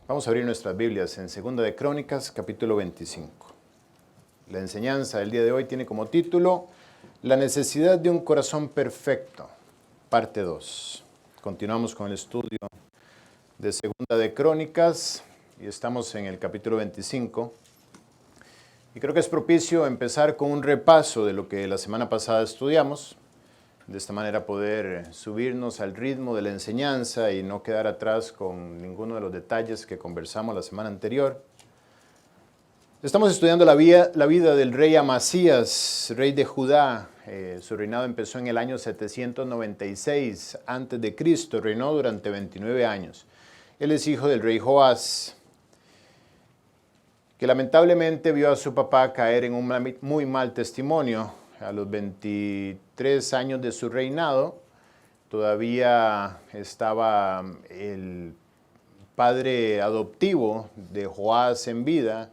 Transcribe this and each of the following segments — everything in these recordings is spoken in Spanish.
Vamos a abrir nuestras Biblias en 2 de Crónicas, capítulo 25. La enseñanza del día de hoy tiene como título La necesidad de un corazón perfecto, parte 2. Continuamos con el estudio de 2 de Crónicas y estamos en el capítulo 25. Y creo que es propicio empezar con un repaso de lo que la semana pasada estudiamos. De esta manera poder subirnos al ritmo de la enseñanza y no quedar atrás con ninguno de los detalles que conversamos la semana anterior. Estamos estudiando la vida del rey Amasías, rey de Judá. Su reinado empezó en el año 796 a.C., reinó durante 29 años. Él es hijo del rey Joás, que lamentablemente vio a su papá caer en un muy mal testimonio. A los 23 años de su reinado, todavía estaba el padre adoptivo de Joás en vida,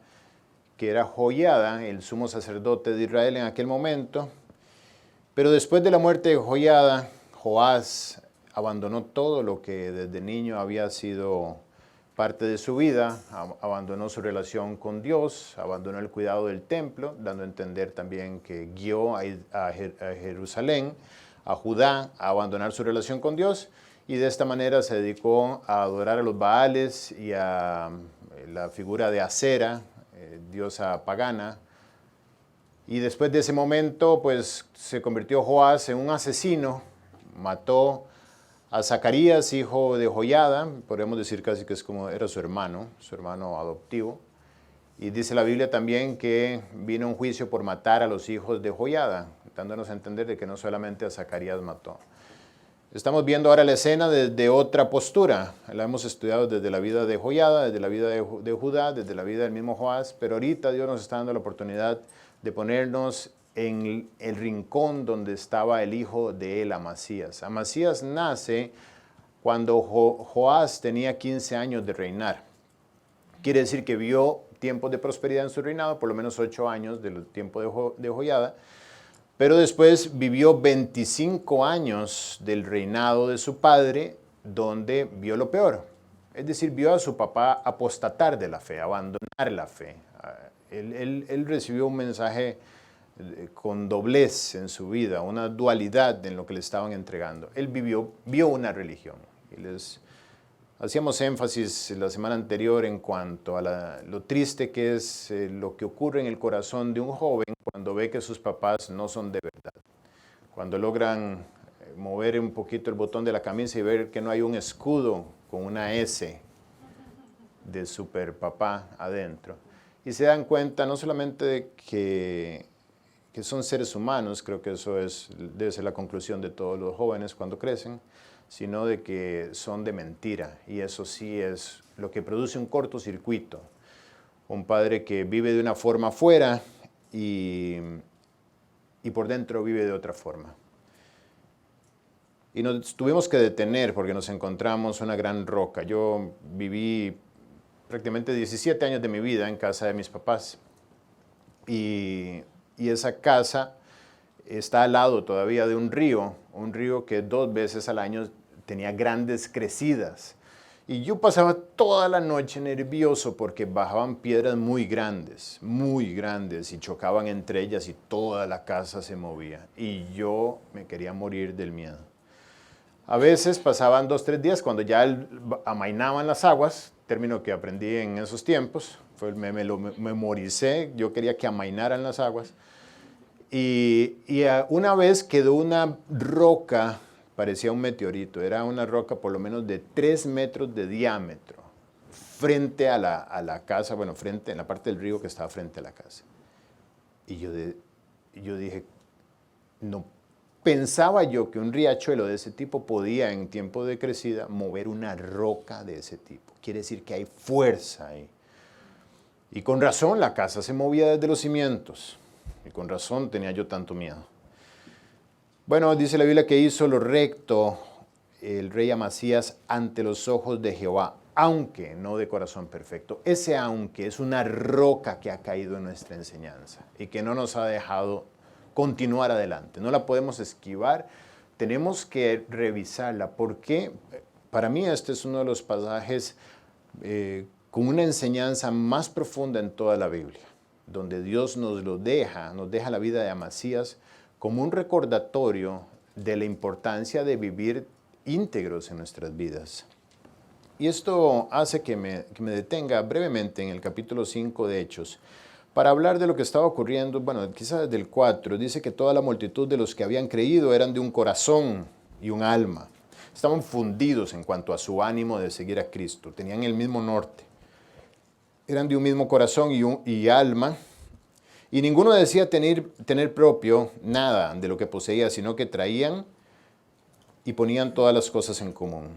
que era Joiada, el sumo sacerdote de Israel en aquel momento. Pero después de la muerte de Joiada, Joás abandonó todo lo que desde niño había sido parte de su vida, abandonó su relación con Dios, abandonó el cuidado del templo, dando a entender también que guió a Jerusalén, a Judá, a abandonar su relación con Dios, y de esta manera se dedicó a adorar a los Baales y a la figura de Acera, diosa pagana. Y después de ese momento, pues se convirtió Joás en un asesino, mató a Zacarías, hijo de Joiada, podemos decir casi que es como era su hermano adoptivo. Y dice la Biblia también que vino un juicio por matar a los hijos de Joiada, dándonos a entender de que no solamente a Zacarías mató. Estamos viendo ahora la escena desde otra postura. La hemos estudiado desde la vida de Joiada, desde la vida de Judá, desde la vida del mismo Joás, pero ahorita Dios nos está dando la oportunidad de ponernos en el rincón donde estaba el hijo de él, Amasías. Amasías nace cuando Joás tenía 15 años de reinar. Quiere decir que vio tiempos de prosperidad en su reinado, por lo menos 8 años del tiempo de Joiada, pero después vivió 25 años del reinado de su padre, donde vio lo peor. Es decir, vio a su papá apostatar de la fe, abandonar la fe. Él recibió un mensaje con doblez en su vida, una dualidad en lo que le estaban entregando. Él vio una religión. Y hacíamos énfasis la semana anterior en cuanto a lo triste que es lo que ocurre en el corazón de un joven cuando ve que sus papás no son de verdad. Cuando logran mover un poquito el botón de la camisa y ver que no hay un escudo con una S de super papá adentro. Y se dan cuenta no solamente de que son seres humanos, creo que eso debe ser la conclusión de todos los jóvenes cuando crecen, sino de que son de mentira, y eso sí es lo que produce un cortocircuito. Un padre que vive de una forma afuera y por dentro vive de otra forma. Y nos tuvimos que detener porque nos encontramos una gran roca. Yo viví prácticamente 17 años de mi vida en casa de mis papás, y esa casa está al lado todavía de un río que 2 veces al año tenía grandes crecidas. Y yo pasaba toda la noche nervioso porque bajaban piedras muy grandes, y chocaban entre ellas y toda la casa se movía. Y yo me quería morir del miedo. A veces pasaban 2, 3 días cuando ya amainaban las aguas, término que aprendí en esos tiempos, me lo memoricé, yo quería que amainaran las aguas. Y una vez quedó una roca, parecía un meteorito, era una roca por lo menos de 3 metros de diámetro, frente a la casa, bueno, en la parte del río que estaba frente a la casa. Y yo dije, no pensaba yo que un riachuelo de ese tipo podía en tiempo de crecida mover una roca de ese tipo. Quiere decir que hay fuerza ahí. Y con razón la casa se movía desde los cimientos. Y con razón tenía yo tanto miedo. Bueno, dice la Biblia que hizo lo recto el rey Amasías ante los ojos de Jehová, aunque no de corazón perfecto. Ese aunque es una roca que ha caído en nuestra enseñanza y que no nos ha dejado continuar adelante. No la podemos esquivar, tenemos que revisarla. ¿Por qué? Para mí este es uno de los pasajes con una enseñanza más profunda en toda la Biblia, donde Dios nos deja la vida de Amasías como un recordatorio de la importancia de vivir íntegros en nuestras vidas. Y esto hace que me detenga brevemente en el capítulo 5 de Hechos, para hablar de lo que estaba ocurriendo. Bueno, quizás desde el 4, dice que toda la multitud de los que habían creído eran de un corazón y un alma. Estaban fundidos en cuanto a su ánimo de seguir a Cristo, tenían el mismo norte. Eran de un mismo corazón y alma, y ninguno decía tener propio nada de lo que poseía, sino que traían y ponían todas las cosas en común.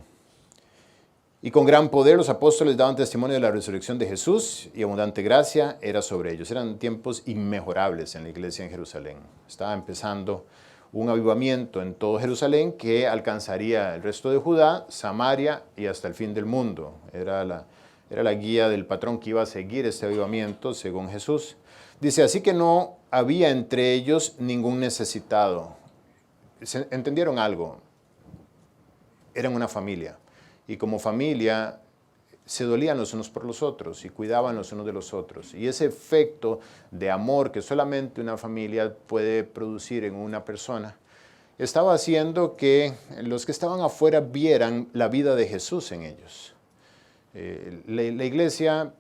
Y con gran poder los apóstoles daban testimonio de la resurrección de Jesús, y abundante gracia era sobre ellos. Eran tiempos inmejorables en la iglesia en Jerusalén. Estaba empezando un avivamiento en todo Jerusalén que alcanzaría el resto de Judá, Samaria y hasta el fin del mundo. Era la guía del patrón que iba a seguir este avivamiento según Jesús. Dice, así que no había entre ellos ningún necesitado. ¿Entendieron algo? Eran una familia. Y como familia se dolían los unos por los otros y cuidaban los unos de los otros. Y ese efecto de amor que solamente una familia puede producir en una persona, estaba haciendo que los que estaban afuera vieran la vida de Jesús en ellos. La iglesia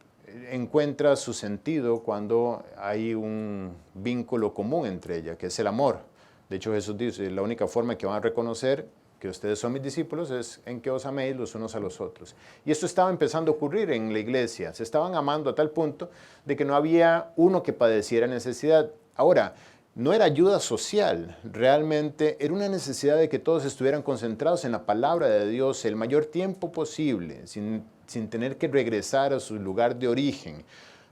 encuentra su sentido cuando hay un vínculo común entre ellas, que es el amor. De hecho, Jesús dice, la única forma que van a reconocer que ustedes son mis discípulos es en que os améis los unos a los otros. Y esto estaba empezando a ocurrir en la iglesia. Se estaban amando a tal punto de que no había uno que padeciera necesidad. Ahora, no era ayuda social, realmente era una necesidad de que todos estuvieran concentrados en la palabra de Dios el mayor tiempo posible, sin tener que regresar a su lugar de origen.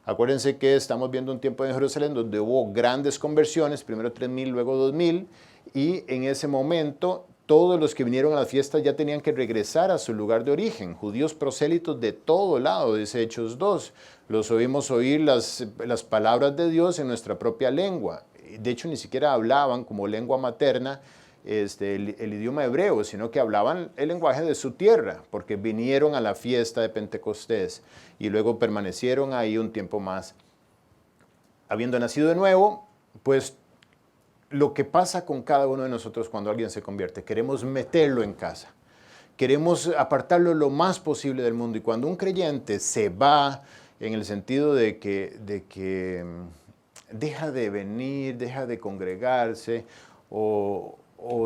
Acuérdense que estamos viendo un tiempo en Jerusalén donde hubo grandes conversiones, primero 3,000, luego 2,000, y en ese momento todos los que vinieron a la fiesta ya tenían que regresar a su lugar de origen. Judíos prosélitos de todo lado, dice Hechos 2. Los oímos oír las palabras de Dios en nuestra propia lengua. De hecho, ni siquiera hablaban como lengua materna el idioma hebreo, sino que hablaban el lenguaje de su tierra, porque vinieron a la fiesta de Pentecostés y luego permanecieron ahí un tiempo más. Habiendo nacido de nuevo, pues lo que pasa con cada uno de nosotros cuando alguien se convierte, queremos meterlo en casa, queremos apartarlo lo más posible del mundo. Y cuando un creyente se va en el sentido de que deja de venir, deja de congregarse o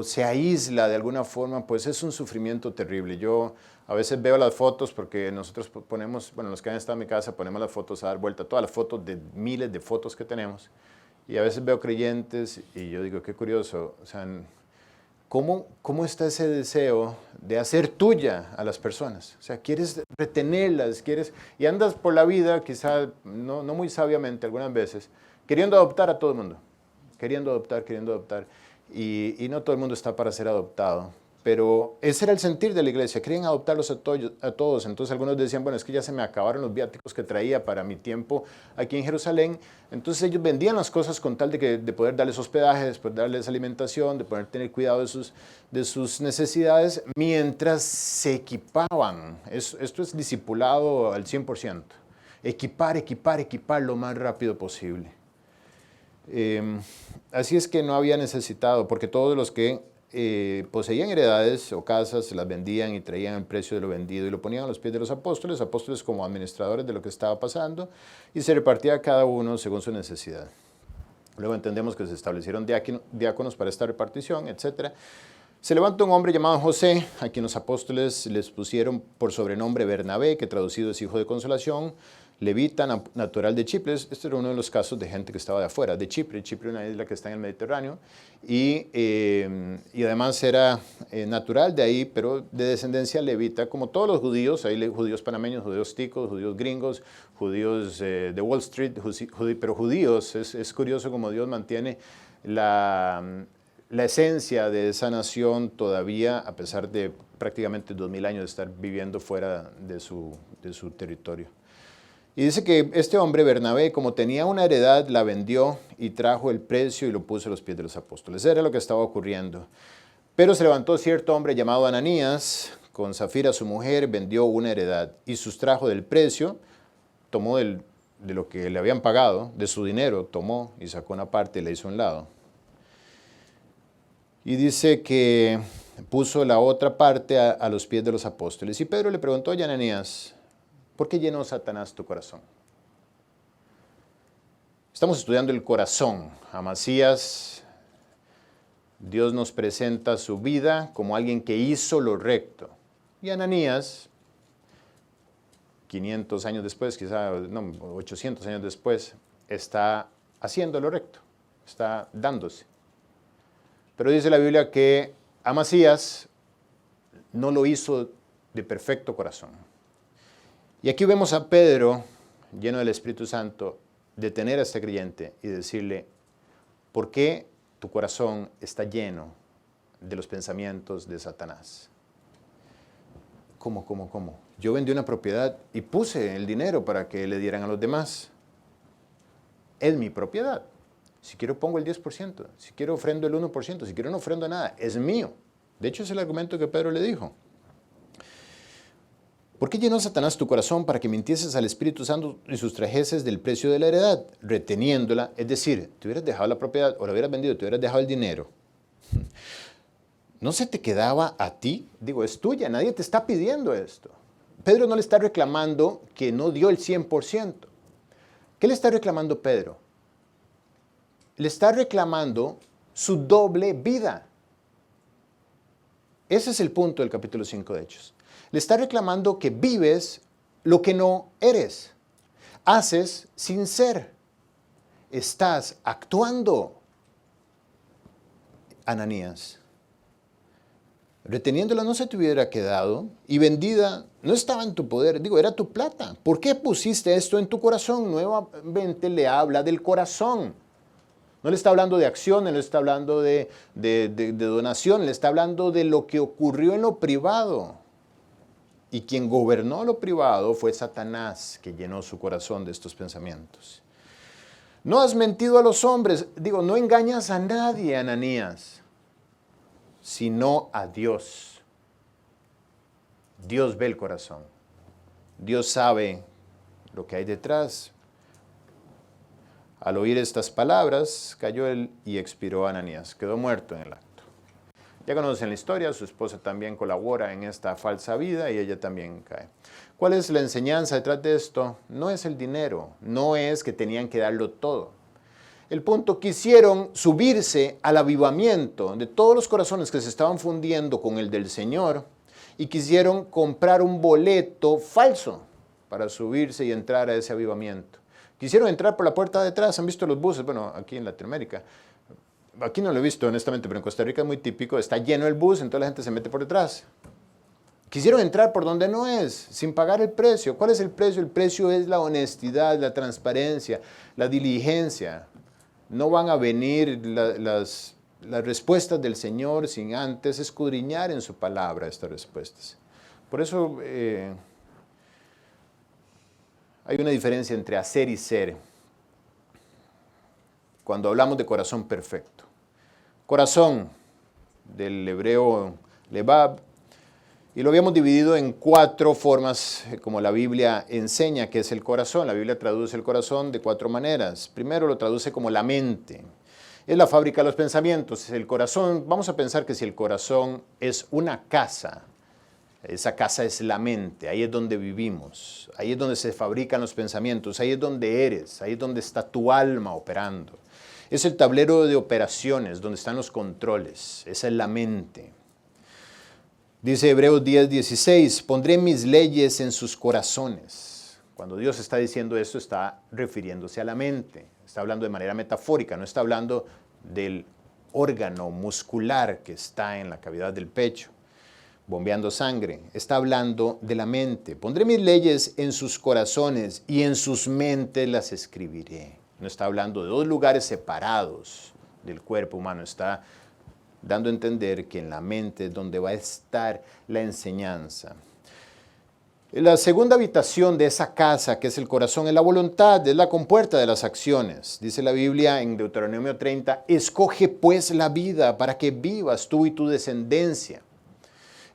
se aísla de alguna forma, pues es un sufrimiento terrible. Yo a veces veo las fotos porque nosotros ponemos, bueno, los que han estado en mi casa ponemos las fotos a dar vuelta, todas las fotos de miles de fotos que tenemos. Y a veces veo creyentes y yo digo, qué curioso, o sea, ¿cómo está ese deseo de hacer tuya a las personas? O sea, quieres retenerlas, y andas por la vida, quizá no muy sabiamente algunas veces, queriendo adoptar a todo el mundo, queriendo adoptar, y no todo el mundo está para ser adoptado. Pero ese era el sentir de la iglesia, querían adoptarlos a todos. Entonces algunos decían, bueno, es que ya se me acabaron los viáticos que traía para mi tiempo aquí en Jerusalén. Entonces ellos vendían las cosas con tal de poder darles hospedaje, de poder darles alimentación, de poder tener cuidado de sus necesidades, mientras se equipaban. Esto es discipulado al 100%. Equipar lo más rápido posible. Así es que no había necesitado, porque todos los que poseían heredades o casas, se las vendían y traían el precio de lo vendido y lo ponían a los pies de los apóstoles como administradores de lo que estaba pasando, y se repartía a cada uno según su necesidad. Luego entendemos que se establecieron diáconos para esta repartición, etc. Se levanta un hombre llamado José, a quien los apóstoles les pusieron por sobrenombre Bernabé, que traducido es hijo de consolación, levita, natural de Chipre. Este era uno de los casos de gente que estaba de afuera, de Chipre. Chipre es una isla que está en el Mediterráneo, y además era natural de ahí, pero de descendencia levita, como todos los judíos. Hay judíos panameños, judíos ticos, judíos gringos, judíos de Wall Street, pero judíos. Es curioso cómo Dios mantiene la esencia de esa nación todavía, a pesar de prácticamente 2,000 años de estar viviendo fuera de su territorio. Y dice que este hombre, Bernabé, como tenía una heredad, la vendió y trajo el precio y lo puso a los pies de los apóstoles. Era lo que estaba ocurriendo. Pero se levantó cierto hombre llamado Ananías, con Zafira su mujer, vendió una heredad y sustrajo del precio tomó de lo que le habían pagado, de su dinero, tomó y sacó una parte y la hizo a un lado. Y dice que puso la otra parte a los pies de los apóstoles. Y Pedro le preguntó a Ananías, ¿por qué llenó Satanás tu corazón? Estamos estudiando el corazón. Amasías, Dios nos presenta su vida como alguien que hizo lo recto. Y Ananías, 500 años después, quizá, no, 800 años después, está haciendo lo recto, está dándose. Pero dice la Biblia que Amasías no lo hizo de perfecto corazón. Y aquí vemos a Pedro, lleno del Espíritu Santo, detener a este creyente y decirle, ¿por qué tu corazón está lleno de los pensamientos de Satanás? ¿Cómo? Yo vendí una propiedad y puse el dinero para que le dieran a los demás. Es mi propiedad. Si quiero pongo el 10%, si quiero ofrendo el 1%, si quiero no ofrendo nada, es mío. De hecho es el argumento que Pedro le dijo. ¿Por qué llenó Satanás tu corazón para que mintieses al Espíritu Santo y sustrajeses del precio de la heredad, reteniéndola? Es decir, te hubieras dejado la propiedad o la hubieras vendido, te hubieras dejado el dinero. ¿No se te quedaba a ti? Digo, es tuya, nadie te está pidiendo esto. Pedro no le está reclamando que no dio el 100%. ¿Qué le está reclamando Pedro? Le está reclamando su doble vida. Ese es el punto del capítulo 5 de Hechos. Le está reclamando que vives lo que no eres. Haces sin ser. Estás actuando. Ananías. Reteniéndola no se te hubiera quedado y vendida no estaba en tu poder. Digo, era tu plata. ¿Por qué pusiste esto en tu corazón? Nuevamente le habla del corazón. No le está hablando de acción, no le está hablando de donación, le está hablando de lo que ocurrió en lo privado. Y quien gobernó lo privado fue Satanás, que llenó su corazón de estos pensamientos. No has mentido a los hombres. Digo, no engañas a nadie, Ananías, sino a Dios. Dios ve el corazón. Dios sabe lo que hay detrás. Al oír estas palabras, cayó él y expiró Ananías. Quedó muerto en el acto. Ya conocen la historia, su esposa también colabora en esta falsa vida y ella también cae. ¿Cuál es la enseñanza detrás de esto? No es el dinero, no es que tenían que darlo todo. El punto, quisieron subirse al avivamiento de todos los corazones que se estaban fundiendo con el del Señor y quisieron comprar un boleto falso para subirse y entrar a ese avivamiento. Quisieron entrar por la puerta de atrás. ¿Han visto los buses? Bueno, aquí en Latinoamérica. Aquí no lo he visto, honestamente, pero en Costa Rica es muy típico. Está lleno el bus, entonces la gente se mete por detrás. Quisieron entrar por donde no es, sin pagar el precio. ¿Cuál es el precio? El precio es la honestidad, la transparencia, la diligencia. No van a venir las respuestas del Señor sin antes escudriñar en su palabra estas respuestas. Por eso hay una diferencia entre hacer y ser. Cuando hablamos de corazón perfecto. Corazón, del hebreo lebab, y lo habíamos dividido en 4 formas, como la Biblia enseña que es el corazón. La Biblia traduce el corazón de 4 maneras. Primero lo traduce como la mente. Es la fábrica de los pensamientos. El corazón, vamos a pensar que si el corazón es una casa, esa casa es la mente, ahí es donde vivimos, ahí es donde se fabrican los pensamientos, ahí es donde eres, ahí es donde está tu alma operando. Es el tablero de operaciones, donde están los controles, esa es la mente. Dice Hebreos 10:16, pondré mis leyes en sus corazones. Cuando Dios está diciendo esto, está refiriéndose a la mente, está hablando de manera metafórica, no está hablando del órgano muscular que está en la cavidad del pecho, bombeando sangre. Está hablando de la mente. Pondré mis leyes en sus corazones y en sus mentes las escribiré. No está hablando de 2 lugares separados del cuerpo humano. Está dando a entender que en la mente es donde va a estar la enseñanza. La segunda habitación de esa casa, que es el corazón, es la voluntad, es la compuerta de las acciones. Dice la Biblia en Deuteronomio 30, escoge pues la vida para que vivas tú y tu descendencia.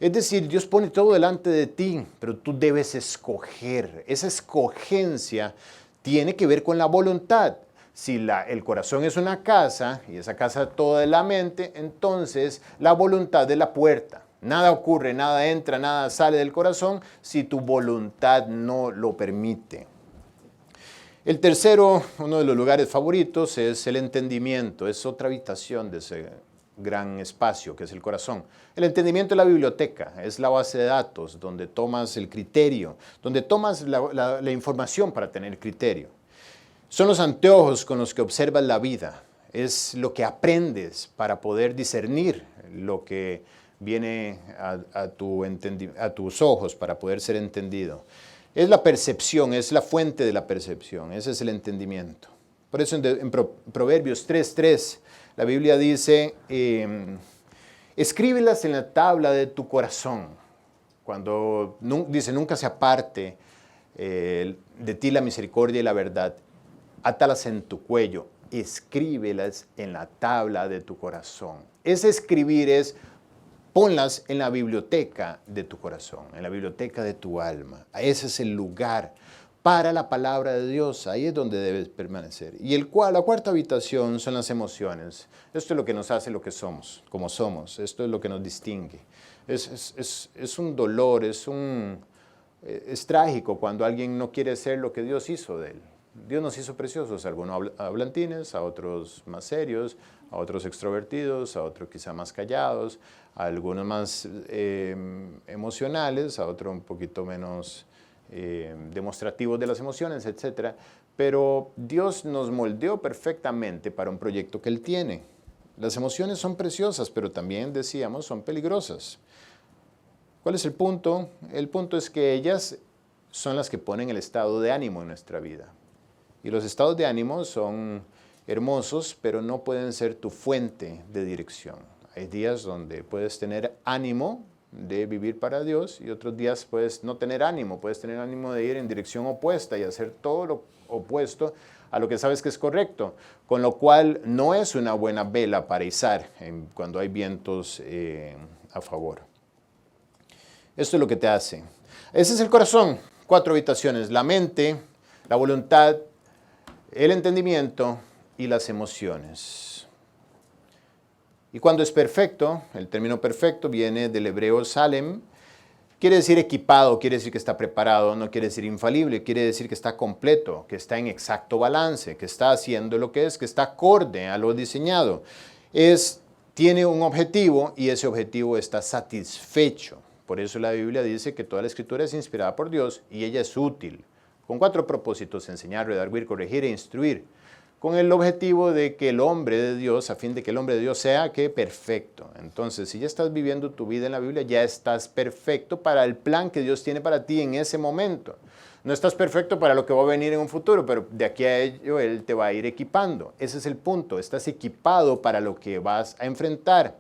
Es decir, Dios pone todo delante de ti, pero tú debes escoger. Esa escogencia tiene que ver con la voluntad. Si el corazón es una casa y esa casa toda es la mente, entonces la voluntad es la puerta. Nada ocurre, nada entra, nada sale del corazón si tu voluntad no lo permite. El tercero, uno de los lugares favoritos, es el entendimiento. Es otra habitación de ese gran espacio que es el corazón. El entendimiento es la biblioteca, es la base de datos donde tomas el criterio, donde tomas la información para tener criterio. Son los anteojos con los que observas la vida, es lo que aprendes para poder discernir lo que viene a tus ojos para poder ser entendido. Es la percepción, es la fuente de la percepción, ese es el entendimiento. Por eso en Proverbios 3:3 la Biblia dice, escríbelas en la tabla de tu corazón. Cuando dice, nunca se aparte de ti la misericordia y la verdad. Átalas en tu cuello, escríbelas en la tabla de tu corazón. Ese escribir es, ponlas en la biblioteca de tu corazón, en la biblioteca de tu alma. Ese es el lugar para la palabra de Dios. Ahí es donde debes permanecer. Y la cuarta habitación son las emociones. Esto es lo que nos hace lo que somos, como somos. Esto es lo que nos distingue. Es un dolor, es trágico cuando alguien no quiere ser lo que Dios hizo de él. Dios nos hizo preciosos, algunos hablantines, a otros más serios, a otros extrovertidos, a otros quizá más callados, a algunos más emocionales, a otros un poquito menos demostrativos de las emociones, etc. Pero Dios nos moldeó perfectamente para un proyecto que Él tiene. Las emociones son preciosas, pero también, decíamos, son peligrosas. ¿Cuál es el punto? El punto es que ellas son las que ponen el estado de ánimo en nuestra vida. Y los estados de ánimo son hermosos, pero no pueden ser tu fuente de dirección. Hay días donde puedes tener ánimo de vivir para Dios y otros días puedes no tener ánimo. Puedes tener ánimo de ir en dirección opuesta y hacer todo lo opuesto a lo que sabes que es correcto. Con lo cual no es una buena vela para izar cuando hay vientos a favor. Esto es lo que te hace. Ese es el corazón. 4 habitaciones. La mente, la voluntad, el entendimiento y las emociones. Y cuando es perfecto, el término perfecto viene del hebreo salem, quiere decir equipado, quiere decir que está preparado, no quiere decir infalible, quiere decir que está completo, que está en exacto balance, que está haciendo lo que es, que está acorde a lo diseñado. Tiene un objetivo y ese objetivo está satisfecho. Por eso la Biblia dice que toda la Escritura es inspirada por Dios y ella es útil. Con 4 propósitos: enseñar, redarguir, corregir e instruir, con el objetivo de que el hombre de Dios, a fin de que el hombre de Dios sea que perfecto. Entonces, si ya estás viviendo tu vida en la Biblia, ya estás perfecto para el plan que Dios tiene para ti en ese momento. No estás perfecto para lo que va a venir en un futuro, pero de aquí a ello Él te va a ir equipando. Ese es el punto, estás equipado para lo que vas a enfrentar.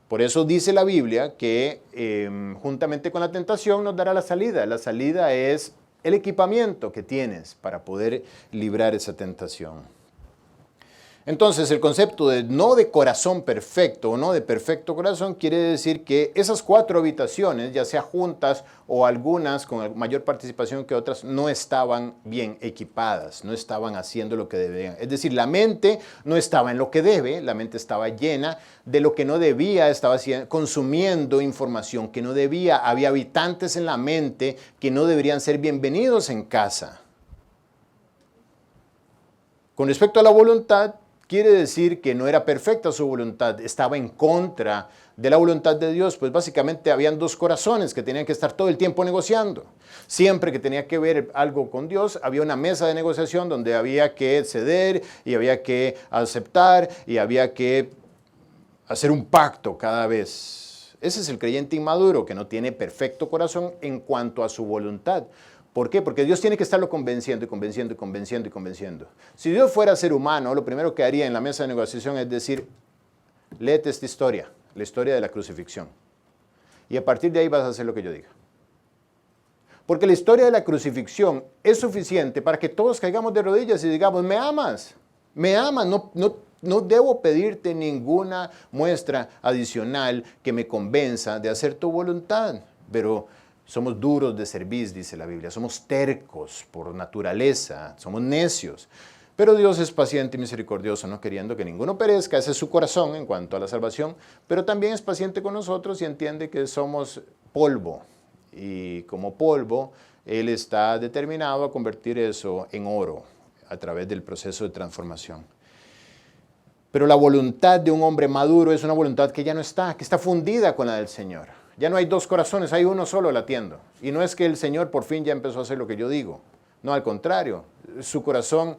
Por eso dice la Biblia que juntamente con la tentación nos dará la salida. La salida es el equipamiento que tienes para poder librar esa tentación. Entonces, el concepto de no de corazón perfecto o no de perfecto corazón quiere decir que esas 4 habitaciones, ya sea juntas o algunas con mayor participación que otras, no estaban bien equipadas, no estaban haciendo lo que debían. Es decir, la mente no estaba en lo que debe, la mente estaba llena de lo que no debía, estaba consumiendo información que no debía. Había habitantes en la mente que no deberían ser bienvenidos en casa. Con respecto a la voluntad, quiere decir que no era perfecta su voluntad, estaba en contra de la voluntad de Dios, pues básicamente habían 2 corazones que tenían que estar todo el tiempo negociando. Siempre que tenía que ver algo con Dios, había una mesa de negociación donde había que ceder y había que aceptar y había que hacer un pacto cada vez. Ese es el creyente inmaduro que no tiene perfecto corazón en cuanto a su voluntad. ¿Por qué? Porque Dios tiene que estarlo convenciendo y convenciendo y convenciendo y convenciendo. Si Dios fuera ser humano, lo primero que haría en la mesa de negociación es decir, léete esta historia, la historia de la crucifixión. Y a partir de ahí vas a hacer lo que yo diga. Porque la historia de la crucifixión es suficiente para que todos caigamos de rodillas y digamos, me amas, no No debo pedirte ninguna muestra adicional que me convenza de hacer tu voluntad. Pero somos duros de cerviz, dice la Biblia. Somos tercos por naturaleza, somos necios. Pero Dios es paciente y misericordioso, no queriendo que ninguno perezca. Ese es su corazón en cuanto a la salvación. Pero también es paciente con nosotros y entiende que somos polvo. Y como polvo, Él está determinado a convertir eso en oro a través del proceso de transformación. Pero la voluntad de un hombre maduro es una voluntad que ya no está, que está fundida con la del Señor. Ya no hay dos corazones, hay uno solo latiendo. Y no es que el Señor por fin ya empezó a hacer lo que yo digo. No, al contrario, su corazón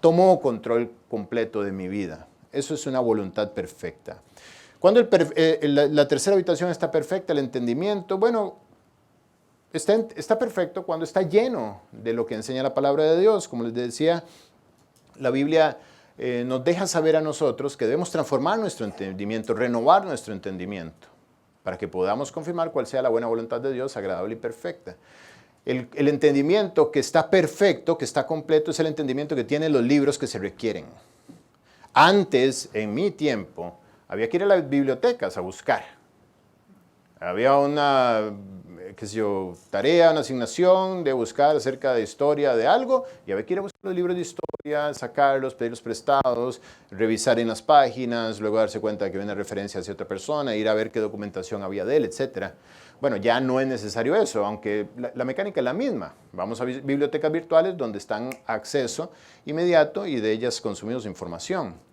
tomó control completo de mi vida. Eso es una voluntad perfecta. Cuando la tercera habitación está perfecta, el entendimiento, bueno, está perfecto cuando está lleno de lo que enseña la palabra de Dios. Como les decía, la Biblia nos deja saber a nosotros que debemos transformar nuestro entendimiento, renovar nuestro entendimiento, para que podamos confirmar cuál sea la buena voluntad de Dios, agradable y perfecta. El entendimiento que está perfecto, que está completo, es el entendimiento que tiene los libros que se requieren. Antes, en mi tiempo, había que ir a las bibliotecas a buscar. Había una, tarea, una asignación de buscar acerca de historia de algo, y había que ir a buscar los libros de historia, sacarlos, pedirlos prestados, revisar en las páginas, luego darse cuenta de que había una referencia hacia otra persona, ir a ver qué documentación había de él, etc. Bueno, ya no es necesario eso, aunque la mecánica es la misma. Vamos a bibliotecas virtuales donde están acceso inmediato y de ellas consumimos información.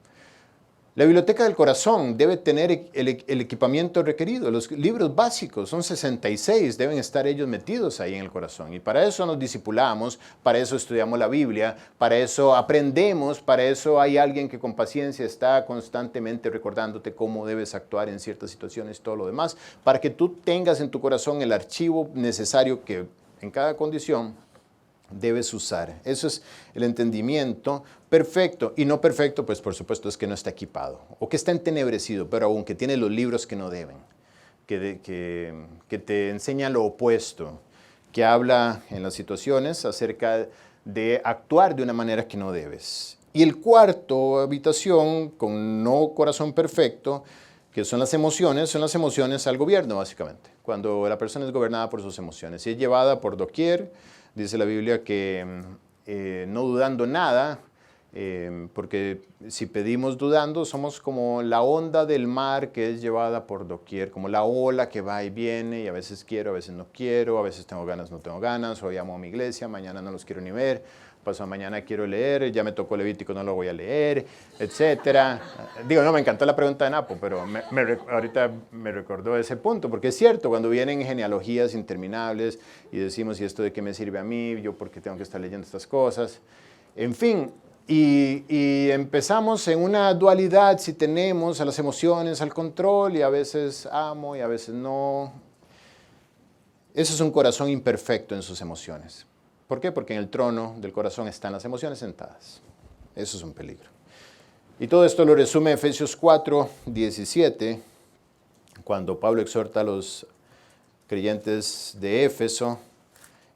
La biblioteca del corazón debe tener el equipamiento requerido. Los libros básicos, son 66, deben estar ellos metidos ahí en el corazón. Y para eso nos discipulamos, para eso estudiamos la Biblia, para eso aprendemos, para eso hay alguien que con paciencia está constantemente recordándote cómo debes actuar en ciertas situaciones y todo lo demás, para que tú tengas en tu corazón el archivo necesario que en cada condición debes usar. Eso es el entendimiento perfecto. Y no perfecto, pues por supuesto es que no está equipado o que está entenebrecido, pero aún que tiene los libros que no deben, que te enseña lo opuesto, que habla en las situaciones acerca de actuar de una manera que no debes. Y el cuarto habitación con no corazón perfecto, que son las emociones al gobierno básicamente. Cuando la persona es gobernada por sus emociones y es llevada por doquier. Dice la Biblia que no dudando nada, porque si pedimos dudando, somos como la onda del mar que es llevada por doquier, como la ola que va y viene, y a veces quiero, a veces no quiero, a veces tengo ganas, no tengo ganas, hoy amo a mi iglesia, mañana no los quiero ni ver, pasado mañana quiero leer, ya me tocó Levítico, no lo voy a leer, etc. Digo, no, me encantó la pregunta de Napo, pero ahorita me recordó ese punto, porque es cierto, cuando vienen genealogías interminables y decimos, ¿y esto de qué me sirve a mí? ¿Yo por qué tengo que estar leyendo estas cosas? En fin, y empezamos en una dualidad, si tenemos a las emociones, al control, y a veces amo y a veces no. Eso es un corazón imperfecto en sus emociones. ¿Por qué? Porque en el trono del corazón están las emociones sentadas. Eso es un peligro. Y todo esto lo resume Efesios 4, 17, cuando Pablo exhorta a los creyentes de Éfeso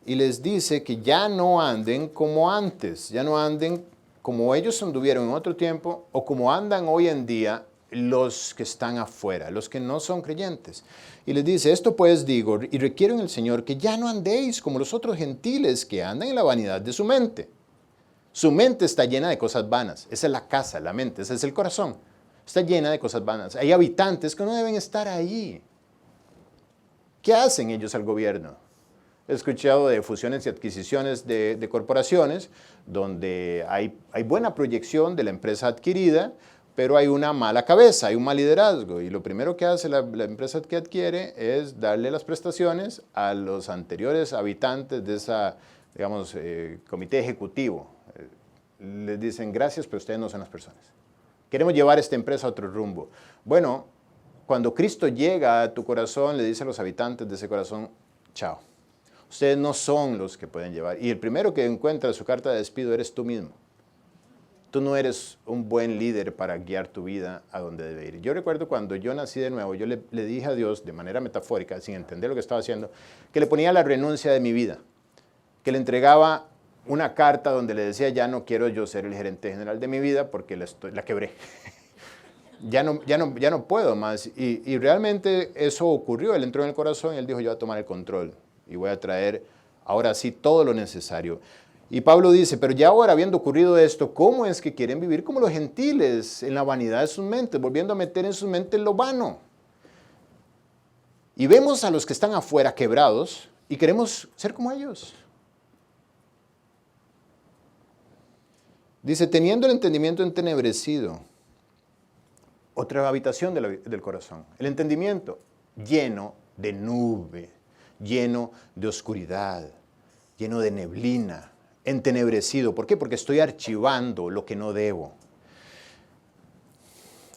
y les dice que ya no anden como antes, ya no anden como ellos anduvieron en otro tiempo o como andan hoy en día los que están afuera, los que no son creyentes. Y les dice, esto pues digo, y requiero en el Señor que ya no andéis como los otros gentiles que andan en la vanidad de su mente. Su mente está llena de cosas vanas. Esa es la casa, la mente, ese es el corazón. Está llena de cosas vanas. Hay habitantes que no deben estar ahí. ¿Qué hacen ellos al gobierno? He escuchado de fusiones y adquisiciones de corporaciones donde hay buena proyección de la empresa adquirida, pero hay una mala cabeza, hay un mal liderazgo. Y lo primero que hace la empresa que adquiere es darle las prestaciones a los anteriores habitantes de esa, digamos, comité ejecutivo. Les dicen, gracias, pero ustedes no son las personas. Queremos llevar esta empresa a otro rumbo. Bueno, cuando Cristo llega a tu corazón, le dice a los habitantes de ese corazón, chao. Ustedes no son los que pueden llevar. Y el primero que encuentra su carta de despido eres tú mismo. Tú no eres un buen líder para guiar tu vida a donde debe ir. Yo recuerdo cuando yo nací de nuevo, yo le dije a Dios, de manera metafórica, sin entender lo que estaba haciendo, que le ponía la renuncia de mi vida, que le entregaba una carta donde le decía, ya no quiero yo ser el gerente general de mi vida porque la quebré. Ya no puedo más. Y realmente eso ocurrió. Él entró en el corazón y él dijo, yo voy a tomar el control y voy a traer ahora sí todo lo necesario. Y Pablo dice, pero ya ahora habiendo ocurrido esto, ¿cómo es que quieren vivir como los gentiles en la vanidad de sus mentes, volviendo a meter en sus mentes lo vano? Y vemos a los que están afuera quebrados y queremos ser como ellos. Dice, teniendo el entendimiento entenebrecido, otra habitación del corazón, el entendimiento lleno de nube, lleno de oscuridad, lleno de neblina, entenebrecido. ¿Por qué? Porque estoy archivando lo que no debo.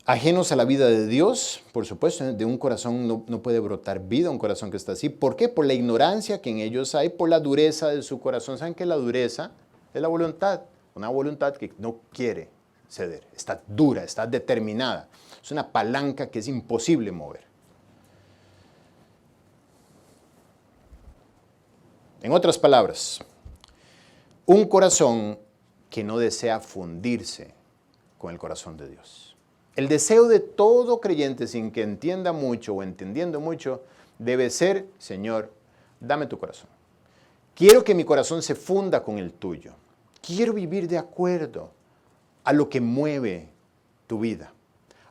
Ajenos a la vida de Dios, por supuesto, de un corazón no puede brotar vida, un corazón que está así. ¿Por qué? Por la ignorancia que en ellos hay, por la dureza de su corazón. ¿Saben qué? La dureza es la voluntad, una voluntad que no quiere ceder, está dura, está determinada. Es una palanca que es imposible mover. En otras palabras, un corazón que no desea fundirse con el corazón de Dios. El deseo de todo creyente, sin que entienda mucho o entendiendo mucho, debe ser, Señor, dame tu corazón. Quiero que mi corazón se funda con el tuyo. Quiero vivir de acuerdo a lo que mueve tu vida,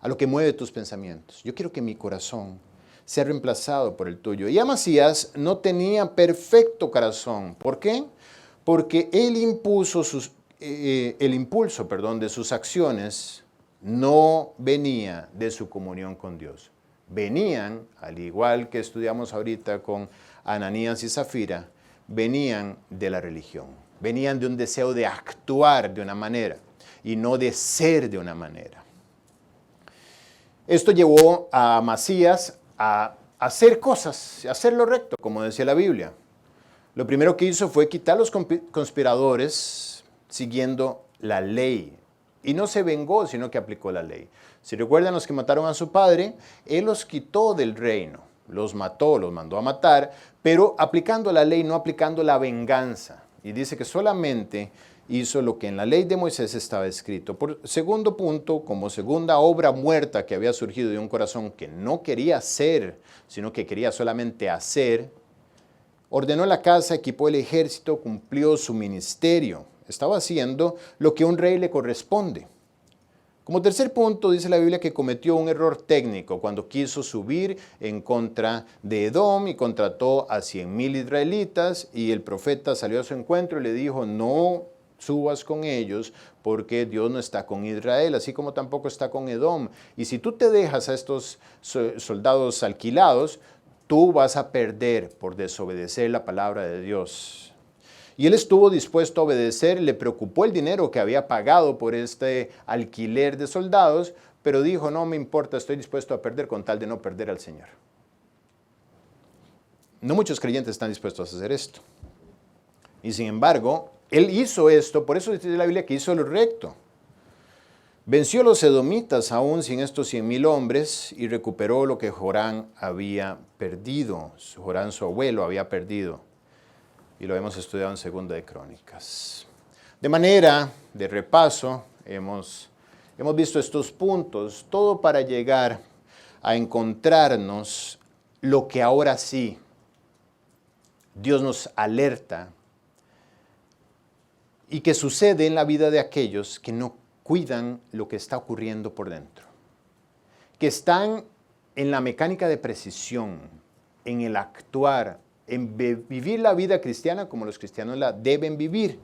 a lo que mueve tus pensamientos. Yo quiero que mi corazón sea reemplazado por el tuyo. Y Amasías no tenía perfecto corazón. ¿Por qué? Porque el impulso de sus acciones no venía de su comunión con Dios. Venían, al igual que estudiamos ahorita con Ananías y Zafira, venían de la religión. Venían de un deseo de actuar de una manera y no de ser de una manera. Esto llevó a Amasías a hacer cosas, a hacer lo recto, como decía la Biblia. Lo primero que hizo fue quitar a los conspiradores siguiendo la ley. Y no se vengó, sino que aplicó la ley. Si recuerdan los que mataron a su padre, él los quitó del reino. Los mató, los mandó a matar, pero aplicando la ley, no aplicando la venganza. Y dice que solamente hizo lo que en la ley de Moisés estaba escrito. Por segundo punto, como segunda obra muerta que había surgido de un corazón que no quería ser, sino que quería solamente hacer, ordenó la casa, equipó el ejército, cumplió su ministerio. Estaba haciendo lo que a un rey le corresponde. Como tercer punto, dice la Biblia que cometió un error técnico cuando quiso subir en contra de Edom y contrató a 100,000 israelitas y el profeta salió a su encuentro y le dijo, no subas con ellos porque Dios no está con Israel, así como tampoco está con Edom. Y si tú te dejas a estos soldados alquilados, tú vas a perder por desobedecer la palabra de Dios. Y él estuvo dispuesto a obedecer, le preocupó el dinero que había pagado por este alquiler de soldados, pero dijo, no me importa, estoy dispuesto a perder con tal de no perder al Señor. No muchos creyentes están dispuestos a hacer esto. Y sin embargo, él hizo esto, por eso dice la Biblia que hizo lo recto. Venció a los edomitas aún sin estos 100,000 hombres y recuperó lo que Jorán había perdido. Jorán, su abuelo, había perdido. Y lo hemos estudiado en Segunda de Crónicas. De manera de repaso, hemos visto estos puntos, todo para llegar a encontrarnos lo que ahora sí Dios nos alerta y que sucede en la vida de aquellos que no cuidan lo que está ocurriendo por dentro, que están en la mecánica de precisión, en el actuar, en vivir la vida cristiana como los cristianos la deben vivir,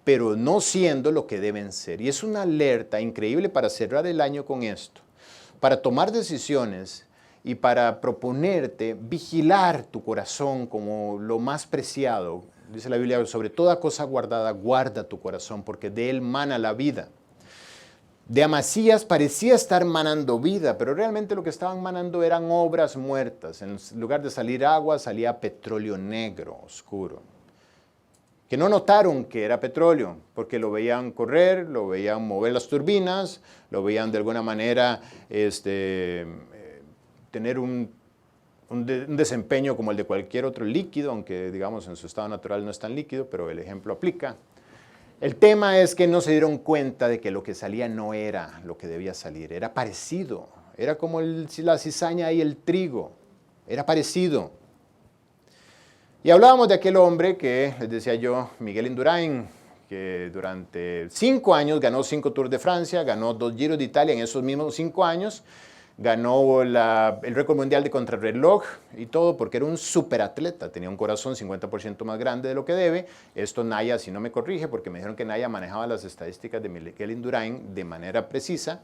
pero no siendo lo que deben ser. Y es una alerta increíble para cerrar el año con esto, para tomar decisiones y para proponerte vigilar tu corazón como lo más preciado. Dice la Biblia, sobre toda cosa guardada, guarda tu corazón, porque de él mana la vida. De Amasías parecía estar manando vida, pero realmente lo que estaban manando eran obras muertas. En lugar de salir agua, salía petróleo negro, oscuro. Que no notaron que era petróleo, porque lo veían correr, lo veían mover las turbinas, lo veían de alguna manera tener un desempeño como el de cualquier otro líquido, aunque digamos en su estado natural no es tan líquido, pero el ejemplo aplica. El tema es que no se dieron cuenta de que lo que salía no era lo que debía salir, era parecido, era como la cizaña y el trigo, era parecido. Y hablábamos de aquel hombre que, les decía yo, Miguel Indurain, que durante 5 años ganó 5 Tours de Francia, ganó 2 Giros de Italia en esos mismos 5 años, ganó el récord mundial de contrarreloj y todo porque era un superatleta, tenía un corazón 50% más grande de lo que debe. Esto Naya, si no me corrige, porque me dijeron que Naya manejaba las estadísticas de Miguel Indurain de manera precisa.